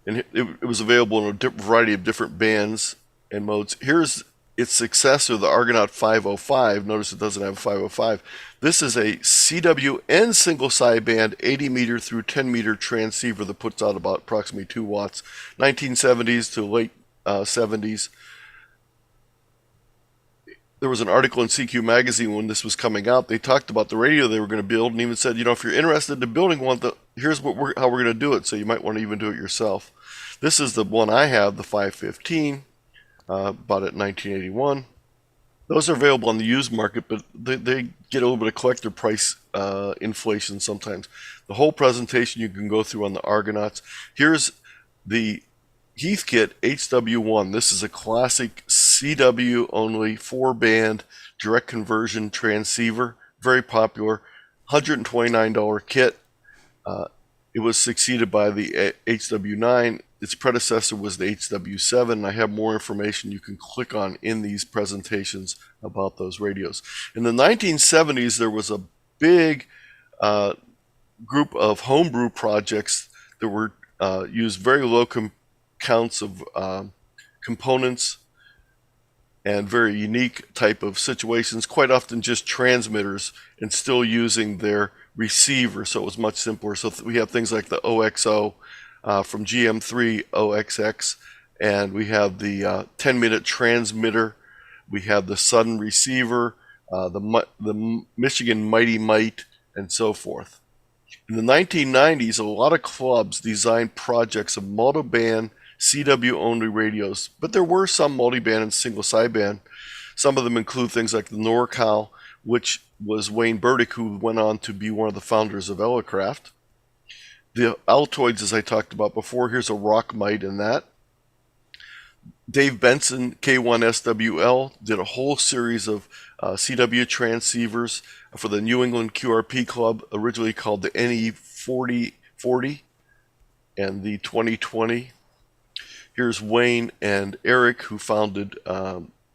And it was available in a variety of different bands and modes. Here's its successor, the Argonaut 505. Notice it doesn't have a 505. This is a CW and single sideband 80 meter through 10 meter transceiver that puts out about approximately 2 watts. 1970s to late 70s. There was an article in CQ magazine when this was coming out. They talked about the radio they were going to build, and even said, if you're interested in building one, here's how we're going to do it. So you might want to even do it yourself. This is the one I have, the 515, bought it in 1981. Those are available on the used market, but they get a little bit of collector price inflation sometimes. The whole presentation you can go through on the Argonauts. Here's the Heathkit HW1. This is a classic CW only 4-band direct conversion transceiver, very popular, $129 kit. It was succeeded by the HW9. Its predecessor was the HW7, and I have more information you can click on in these presentations about those radios. In the 1970s, there was a big group of homebrew projects that were used very low counts of components and very unique type of situations, quite often just transmitters, and still using their receiver, so it was much simpler. So we have things like the OXO from GM3 OXX and we have the 10-minute transmitter. We have the sudden receiver, the Michigan Mighty Mite, and so forth. In the 1990s, a lot of clubs designed projects of multiband CW-only radios, but there were some multiband and single sideband. Some of them include things like the NorCal, which was Wayne Burdick, who went on to be one of the founders of Elecraft. The Altoids, as I talked about before, here's a rock mite in that. Dave Benson, K8ZT, did a whole series of CW transceivers for the New England QRP Club, originally called the NE4040 and the 2020. Here's Wayne and Eric, who founded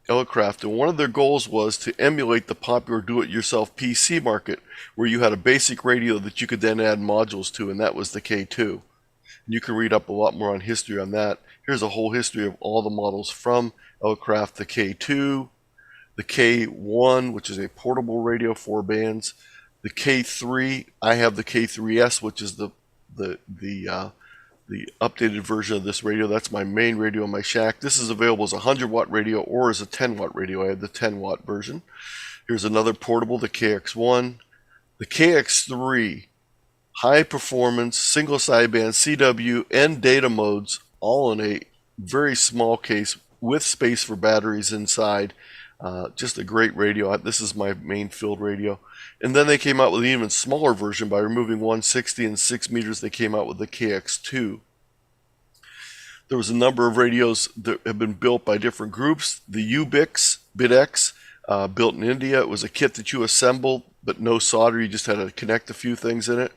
Elecraft, and one of their goals was to emulate the popular do-it-yourself PC market, where you had a basic radio that you could then add modules to, and that was the K2. And you can read up a lot more on history on that. Here's a whole history of all the models from Elecraft, the K2, the K1, which is a portable radio, 4 bands, the K3. I have the K3S, which is the updated version of this radio. That's my main radio in my shack. This is available as a 100-watt radio or as a 10-watt radio. I have the 10-watt version. Here's another portable, the KX1. The KX3, high performance, single sideband, CW, and data modes, all in a very small case with space for batteries inside. Just a great radio. This is my main field radio. And then they came out with an even smaller version by removing 160 and 6 meters. They came out with the KX2. There was a number of radios that have been built by different groups. The UBIX, BitX, built in India. It was a kit that you assembled, but no solder. You just had to connect a few things in it.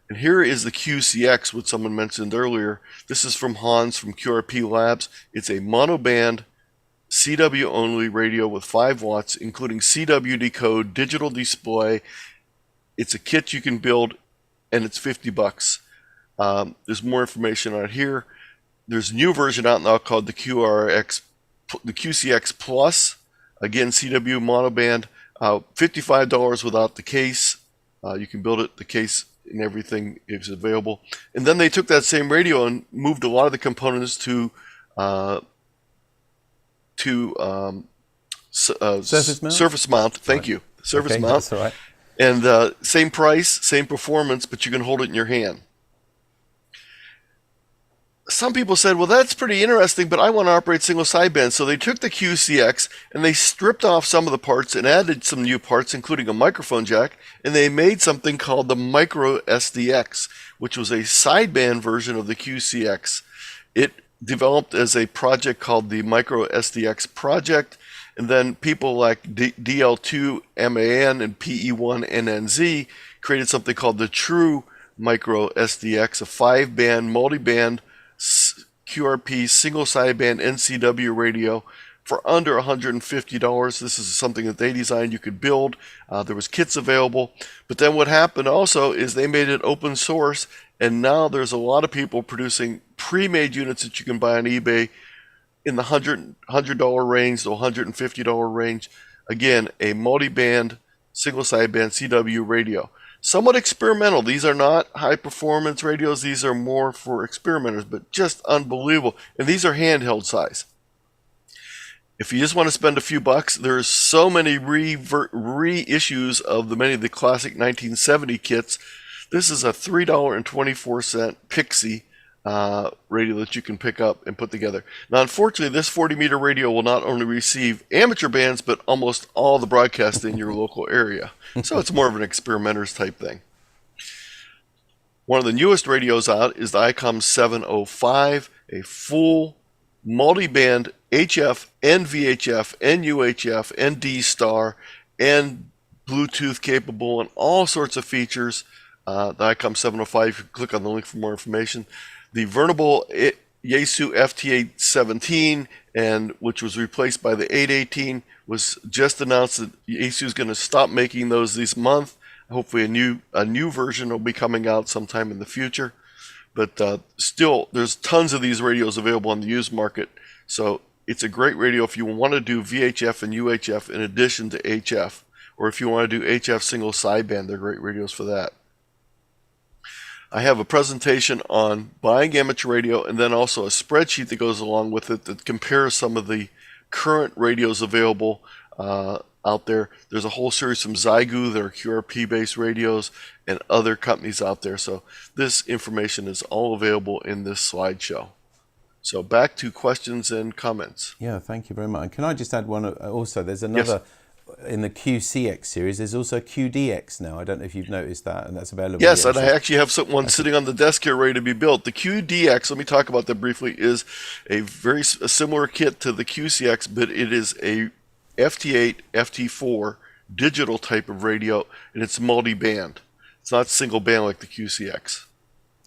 And here is the QCX, which someone mentioned earlier. This is from Hans from QRP Labs. It's a monoband CW only radio with 5 watts, including CW decode, digital display. It's a kit you can build, and it's $50. There's more information on it here. There's a new version out now called the QCX Plus. Again, CW monoband, $55 without the case. You can build it, the case and everything is available. And then they took that same radio and moved a lot of the components to surface mount. Thank you. Surface mount. That's all right. And same price, same performance, but you can hold it in your hand. Some people said, well, that's pretty interesting, but I want to operate single sideband. So they took the QCX and they stripped off some of the parts and added some new parts, including a microphone jack, and they made something called the Micro SDX, which was a sideband version of the QCX. It developed as a project called the Micro SDX project, and then people like DL2MAN and PE1NNZ created something called the True Micro SDX, a 5-band multi-band QRP single sideband NCW radio for under $150. This is something that they designed you could build. There was kits available, but then what happened also is they made it open source, and now there's a lot of people producing pre-made units that you can buy on eBay in the $100 range to $150 range. Again, a multi-band single sideband CW radio. Somewhat experimental. These are not high performance radios. These are more for experimenters, but just unbelievable. And these are handheld size. If you just want to spend a few bucks, there's so many reissues of many of the classic 1970 kits. This is a $3.24 Pixie radio that you can pick up and put together. Now, unfortunately, this 40-meter radio will not only receive amateur bands, but almost all the broadcast in your local area. So it's more of an experimenter's type thing. One of the newest radios out is the ICOM 705, a full multi-band HF and VHF and UHF and D-Star and Bluetooth capable and all sorts of features. The ICOM 705, you can click on the link for more information. The Vernable Yaesu FT817, and which was replaced by the 818, was just announced that Yaesu is going to stop making those this month. Hopefully a new version will be coming out sometime in the future. But still, there's tons of these radios available on the used market. So it's a great radio if you want to do VHF and UHF in addition to HF. Or if you want to do HF single sideband, they're great radios for that. I have a presentation on buying amateur radio and then also a spreadsheet that goes along with it that compares some of the current radios available out there. There's a whole series from Zygu, there are QRP-based radios, and other companies out there. So this information is all available in this slideshow. So back to questions and comments. Yeah, thank you very much. And can I just add one also? There's another... Yes. In the QCX series, there's also QDX now. I don't know if you've noticed that, and that's available. Yes, and I actually have one sitting on the desk here ready to be built. The QDX, let me talk about that briefly, is a similar kit to the QCX, but it is a FT8, FT4 digital type of radio, and it's multi-band. It's not single band like the QCX.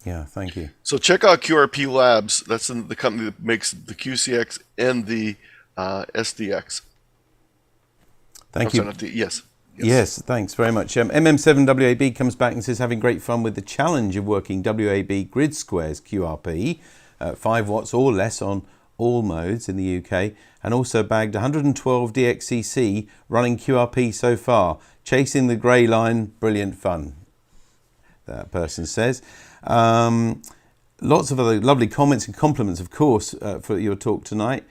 Yeah, thank you. So check out QRP Labs. That's the company that makes the QCX and the SDX. Thank you. Yes. Yes, thanks very much. MM7WAB comes back and says, having great fun with the challenge of working WAB grid squares QRP, 5 watts or less on all modes in the UK, and also bagged 112 DXCC running QRP so far. Chasing the grey line, brilliant fun, that person says. Lots of other lovely comments and compliments, of course, for your talk tonight.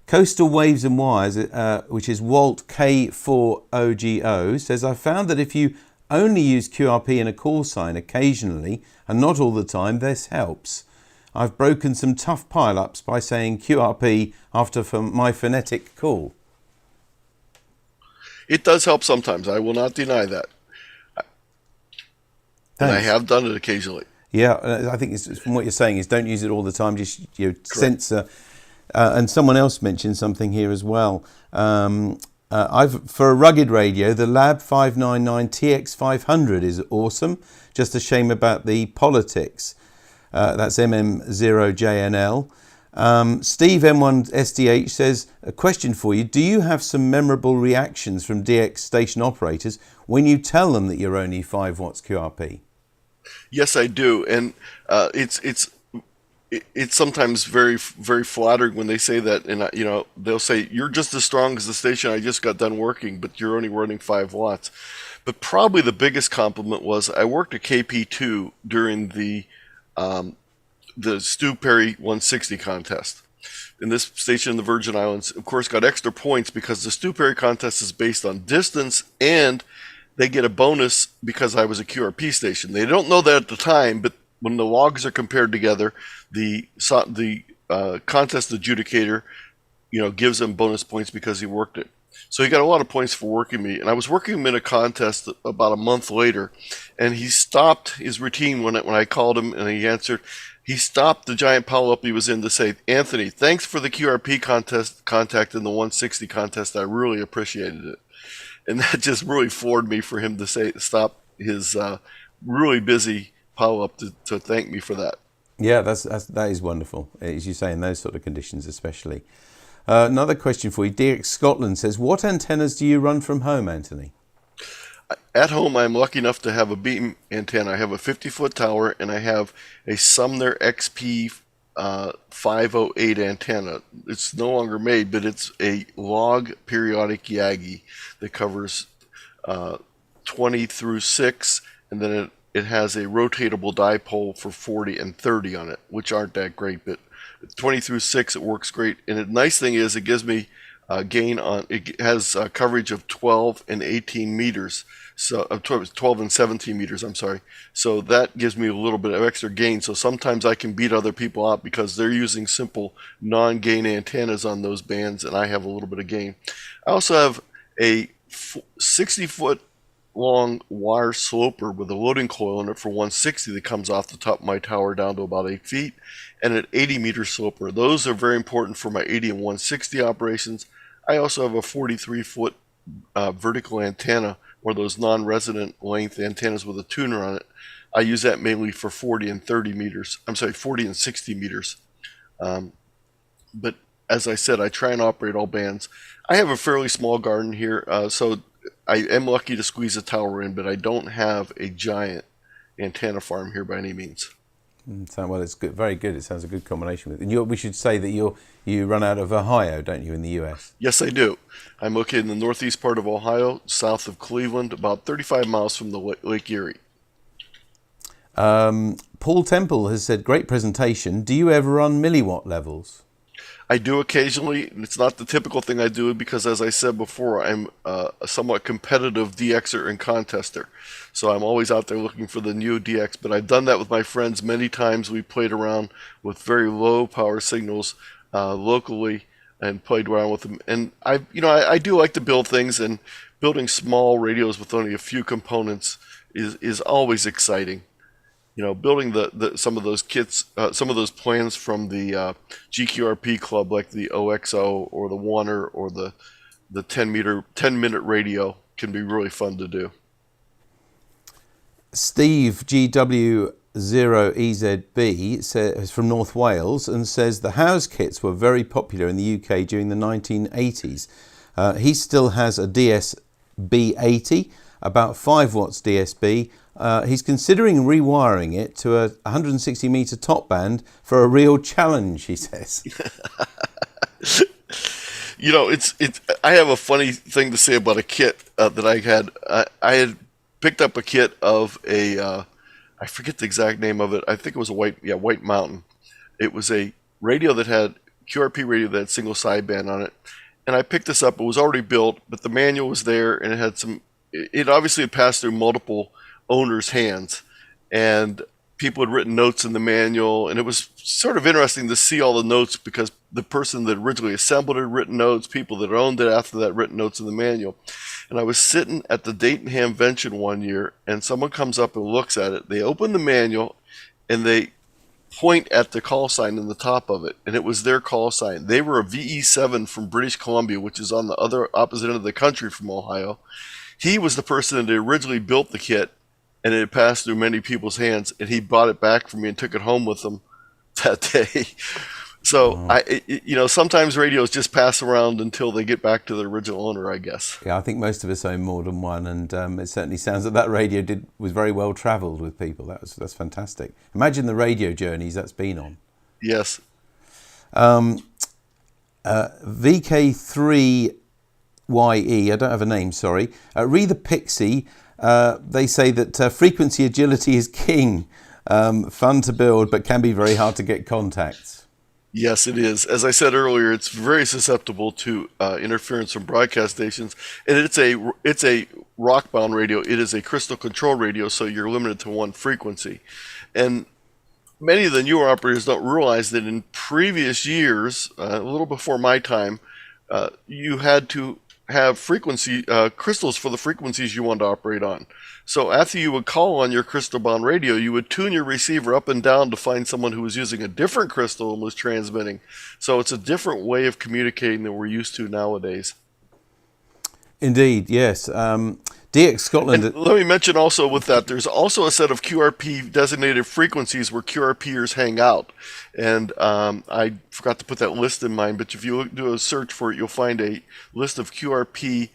Coastal Waves and Wires, which is Walt K8ZT, says, I found that if you only use QRP in a call sign occasionally and not all the time, this helps. I've broken some tough pile-ups by saying QRP after my phonetic call. It does help sometimes. I will not deny that. And I have done it occasionally. Yeah, I think it's, from what you're saying is don't use it all the time, just censor. And someone else mentioned something here as well. For a rugged radio, the Lab 599 TX500 is awesome. Just a shame about the politics. That's MM0JNL. Steve M1SDH says, a question for you. Do you have some memorable reactions from DX station operators when you tell them that you're only 5 watts QRP? Yes, I do. And it's sometimes very, very flattering when they say that, and they'll say, you're just as strong as the station I just got done working, but you're only running 5 watts. But probably the biggest compliment was I worked at KP2 during the Stu Perry 160 contest. And this station in the Virgin Islands, of course, got extra points because the Stu Perry contest is based on distance, and they get a bonus because I was a QRP station. They don't know that at the time, but when the logs are compared together, the contest adjudicator, gives them bonus points because he worked it. So he got a lot of points for working me. And I was working him in a contest about a month later, and he stopped his routine when I called him and he answered. He stopped the giant follow-up he was in to say, Anthony, thanks for the QRP contact in the 160 contest. I really appreciated it. And that just really floored me for him to stop his really busy follow-up to thank me for that. Yeah, that is wonderful, as you say, in those sort of conditions especially. Another question for you. DX Scotland says, what antennas do you run from home, Anthony? At home, I'm lucky enough to have a beam antenna. I have a 50-foot tower, and I have a Sumner XP 508 antenna. It's no longer made, but it's a log periodic Yagi that covers 20 through 6, and then it has a rotatable dipole for 40 and 30 on it, which aren't that great, but 20 through 6, it works great. And the nice thing is it gives me gain on, it has coverage of 12 and 18 meters, so 12 and 17 meters, I'm sorry. So that gives me a little bit of extra gain. So sometimes I can beat other people out because they're using simple non-gain antennas on those bands, and I have a little bit of gain. I also have a 60-foot long wire sloper with a loading coil in it for 160 that comes off the top of my tower down to about 8 feet, and an 80-meter sloper. Those are very important for my 80 and 160 operations. I also have a 43-foot vertical antenna, or those non-resonant length antennas with a tuner on it. I use that mainly for 40 and 30 meters. I'm sorry, 40 and 60 meters. But as I said, I try and operate all bands. I have a fairly small garden here, so I am lucky to squeeze a tower in, but I don't have a giant antenna farm here by any means. Well, it's good, very good. It sounds a good combination. And we should say that you run out of Ohio, don't you, in the US? Yes, I do. I'm located in the northeast part of Ohio, south of Cleveland, about 35 miles from the Lake Erie. Paul Temple has said, great presentation. Do you ever run milliwatt levels? I do occasionally. It's not the typical thing I do because, as I said before, I'm a somewhat competitive DXer and contester. So I'm always out there looking for the new DX. But I've done that with my friends many times. We played around with very low power signals locally and played around with them. And I do like to build things, and building small radios with only a few components is always exciting. Building some of those kits, some of those plans from the GQRP club, like the OXO or the Warner or the 10-minute radio, can be really fun to do. Steve GW0EZB is from North Wales and says the house kits were very popular in the UK during the 1980s. He still has a DSB80, about 5 watts DSB. He's considering rewiring it to a 160 meter top band for a real challenge, he says. I have a funny thing to say about a kit that I had. I had picked up a kit of I forget the exact name of it. I think it was a White Mountain. It was a radio that had QRP radio that had single sideband on it. And I picked this up. It was already built, but the manual was there, and it obviously had passed through multiple owners' hands, and people had written notes in the manual, and it was sort of interesting to see all the notes because the person that originally assembled it had written notes, people that owned it after that written notes in the manual. And I was sitting at the Dayton Hamvention one year, and someone comes up and looks at it. They open the manual, and they point at the call sign in the top of it, and it was their call sign. They were a VE7 from British Columbia, which is on the opposite end of the country from Ohio. He was the person that originally built the kit, and it had passed through many people's hands, and he bought it back from me and took it home with him that day. So, sometimes radios just pass around until they get back to the original owner, I guess. Yeah, I think most of us own more than one, and it certainly sounds that radio was very well travelled with people. That's fantastic. Imagine the radio journeys that's been on. Yes. VK3YE, I don't have a name, sorry. Read the Pixie. They say that frequency agility is king. Fun to build, but can be very hard to get contacts. Yes, it is. As I said earlier, it's very susceptible to interference from broadcast stations, and it's a rock-bound radio. It is a crystal control radio, so you're limited to one frequency. And many of the newer operators don't realize that in previous years, a little before my time, you had to have frequency crystals for the frequencies you wanted to operate on. So after you would call on your crystal bound radio, you would tune your receiver up and down to find someone who was using a different crystal and was transmitting. So it's a different way of communicating than we're used to nowadays. Indeed, yes. DX Scotland. And let me mention also with that, there's also a set of QRP designated frequencies where QRPers hang out. And I forgot to put that list in mind, but if you do a search for it, you'll find a list of QRP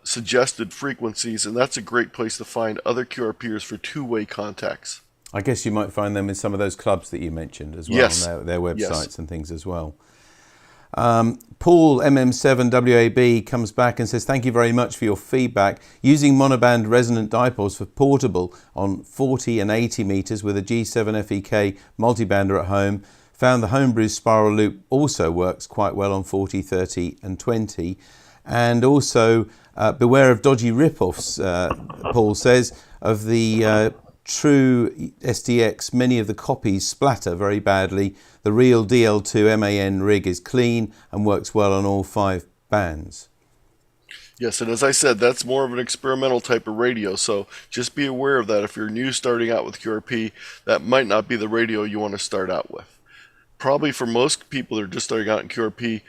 suggested frequencies, and that's a great place to find other QRPers for two-way contacts. I guess you might find them in some of those clubs that you mentioned as well, yes. On their websites and things as well. Paul MM7WAB comes back and says, thank you very much for your feedback. Using monoband resonant dipoles for portable on 40 and 80 meters with a G7FEK multibander at home. Found the homebrew spiral loop also works quite well on 40, 30 and 20. And also beware of dodgy rip-offs, Paul says, of the true SDX. Many of the copies splatter very badly. The real DL2 MAN rig is clean and works well on all 5 bands. Yes, and as I said, that's more of an experimental type of radio, so just be aware of that. If you're new starting out with QRP, that might not be the radio you want to start out with. Probably for most people that are just starting out in QRP,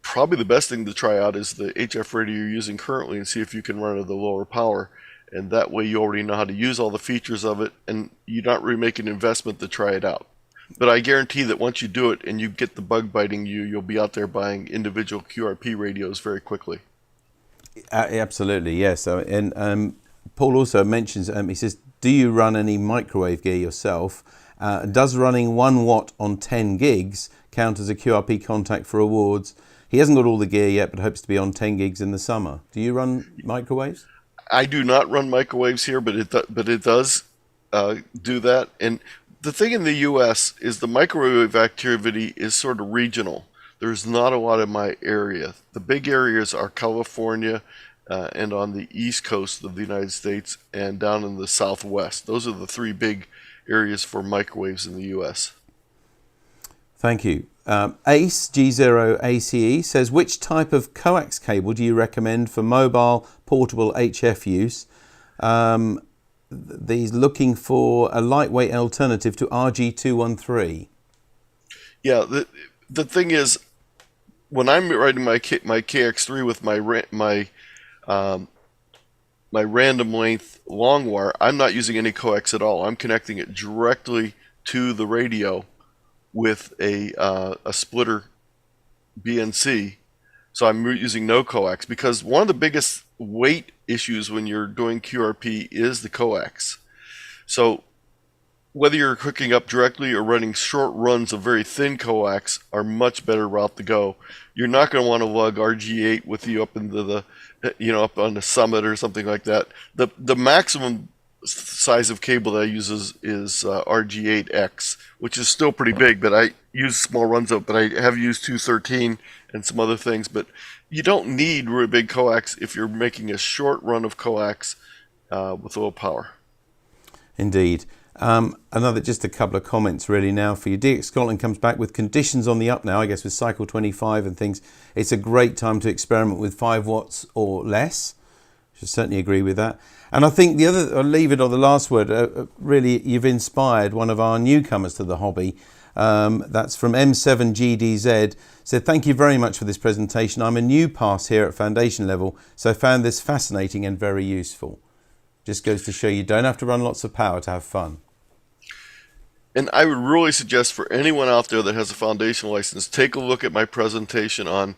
probably the best thing to try out is the HF radio you're using currently and see if you can run it at the lower power. And that way you already know how to use all the features of it, and you're not really making an investment to try it out. But I guarantee that once you do it and you get the bug biting you'll be out there buying individual QRP radios very quickly. Absolutely, yes. And Paul also mentions, he says, do you run any microwave gear yourself? Does running 1 watt on 10 gigs count as a QRP contact for awards? He hasn't got all the gear yet, but hopes to be on 10 gigs in the summer. Do you run microwaves? I do not run microwaves here, but it does do that. And the thing in the U.S. is the microwave activity is sort of regional. There's not a lot in my area. The big areas are California and on the east coast of the United States and down in the southwest. Those are the three big areas for microwaves in the U.S. Thank you. Ace G0ACE says, which type of coax cable do you recommend for mobile portable HF use? These looking for a lightweight alternative to RG213. Yeah, the thing is, when I'm writing my KX3 with my random length long wire, I'm not using any coax at all. I'm connecting it directly to the radio with a splitter BNC. So I'm using no coax, because one of the biggest weight issues when you're doing QRP is the coax. So whether you're hooking up directly or running short runs of very thin coax are much better route to go. You're not going to want to lug RG8 with you up into the, up on the summit or something like that. The maximum size of cable that I use is RG8X, which is still pretty big, but I use small runs of it. But I have used 213 and some other things. But you don't need really big coax if you're making a short run of coax with low power. Indeed. Just a couple of comments really now for you. DX Scotland comes back with conditions on the up now, I guess with cycle 25 and things. It's a great time to experiment with 5 watts or less. I should certainly agree with that. And I think the other, I'll leave it on the last word, really you've inspired one of our newcomers to the hobby. That's from M7GDZ. Said, thank you very much for this presentation. I'm a new pass here at foundation level, so I found this fascinating and very useful. Just goes to show you don't have to run lots of power to have fun. And I would really suggest for anyone out there that has a foundation license, take a look at my presentation on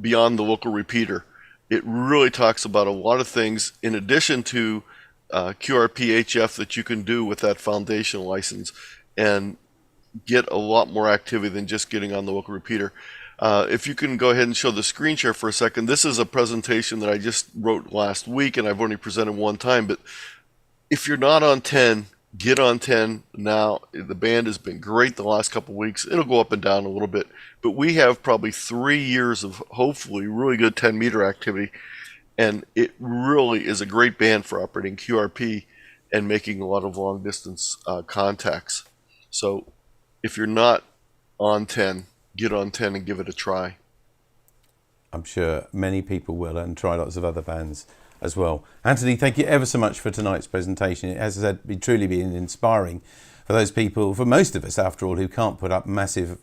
Beyond the Local Repeater. It really talks about a lot of things in addition to QRP HF that you can do with that foundation license and get a lot more activity than just getting on the local repeater. If you can go ahead and show the screen share for a second. This is a presentation that I just wrote last week and I've only presented one time, but if you're not on 10, get on 10 now. The band has been great the last couple of weeks. It'll go up and down a little bit, but we have probably 3 years of hopefully really good 10 meter activity, and it really is a great band for operating QRP and making a lot of long distance contacts. So if you're not on 10, get on 10 and give it a try. I'm sure many people will, and try lots of other bands as well. Anthony, thank you ever so much for tonight's presentation. It has, as I said, truly been inspiring for those people, for most of us after all, who can't put up massive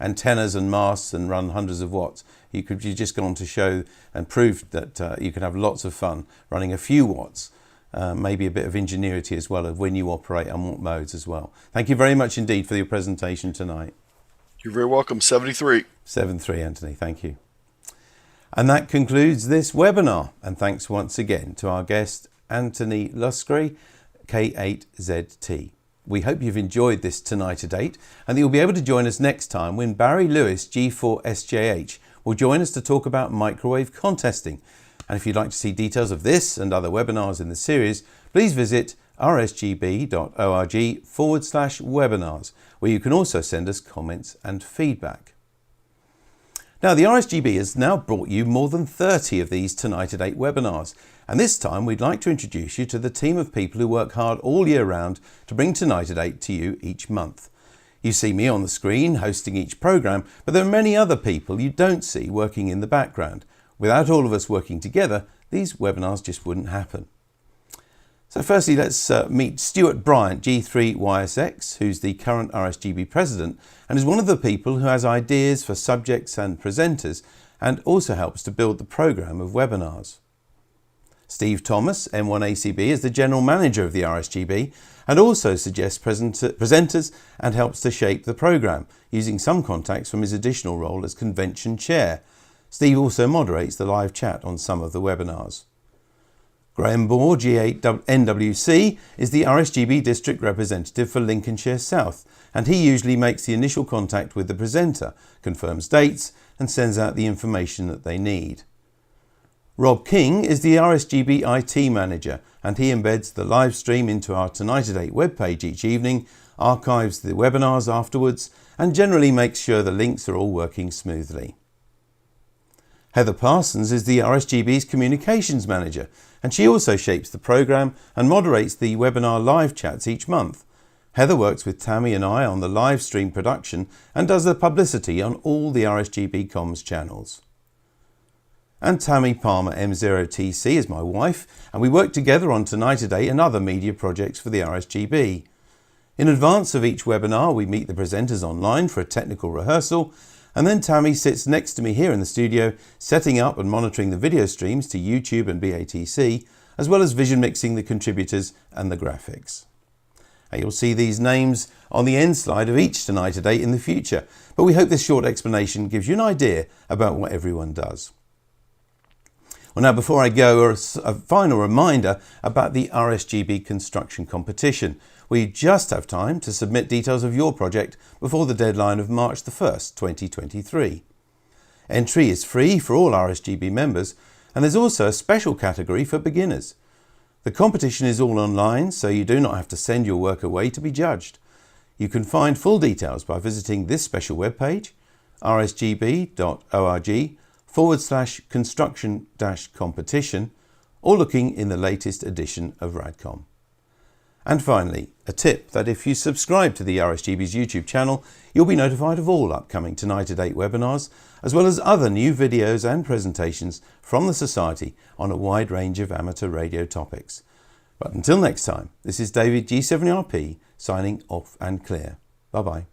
antennas and masts and run hundreds of watts. You just gone on to show and prove that you can have lots of fun running a few watts, maybe a bit of ingenuity as well of when you operate on what modes as well. Thank you very much indeed for your presentation tonight. You're very welcome. 73. 73, Anthony. Thank you. And that concludes this webinar. And thanks once again to our guest, Anthony Luscre, K8ZT. We hope you've enjoyed this Tonight to Date and that you'll be able to join us next time when Barry Lewis, G4SJH, will join us to talk about microwave contesting. And if you'd like to see details of this and other webinars in the series, please visit rsgb.org/webinars, where you can also send us comments and feedback. Now, the RSGB has now brought you more than 30 of these Tonight at 8 webinars, and this time we'd like to introduce you to the team of people who work hard all year round to bring Tonight at 8 to you each month. You see me on the screen hosting each programme, but there are many other people you don't see working in the background. Without all of us working together, these webinars just wouldn't happen. So firstly, let's meet Stuart Bryant, G3YSX, who's the current RSGB president and is one of the people who has ideas for subjects and presenters and also helps to build the programme of webinars. Steve Thomas, M1ACB, is the general manager of the RSGB and also suggests presenters and helps to shape the programme, using some contacts from his additional role as convention chair. Steve also moderates the live chat on some of the webinars. Graham Moore, G8NWC, is the RSGB district representative for Lincolnshire South, and he usually makes the initial contact with the presenter, confirms dates, and sends out the information that they need. Rob King is the RSGB IT manager, and he embeds the live stream into our Tonight at 8 webpage each evening, archives the webinars afterwards, and generally makes sure the links are all working smoothly. Heather Parsons is the RSGB's communications manager, and she also shapes the programme and moderates the webinar live chats each month. Heather works with Tammy and I on the live stream production and does the publicity on all the RSGB comms channels. And Tammy Palmer M0TC is my wife, and we work together on Tonight at 8 and other media projects for the RSGB. In advance of each webinar, we meet the presenters online for a technical rehearsal, and then Tammy sits next to me here in the studio, setting up and monitoring the video streams to YouTube and BATC, as well as vision mixing the contributors and the graphics. Now, you'll see these names on the end slide of each Tonight at 8 in the future, but we hope this short explanation gives you an idea about what everyone does. Well, now before I go, a final reminder about the RSGB construction competition. We just have time to submit details of your project before the deadline of March the 1st, 2023. Entry is free for all RSGB members, and there's also a special category for beginners. The competition is all online, so you do not have to send your work away to be judged. You can find full details by visiting this special webpage, rsgb.org/construction-competition, or looking in the latest edition of RADCOM. And finally, a tip that if you subscribe to the RSGB's YouTube channel, you'll be notified of all upcoming Tonight at 8 webinars, as well as other new videos and presentations from the Society on a wide range of amateur radio topics. But until next time, this is David G7RP signing off and clear. Bye-bye.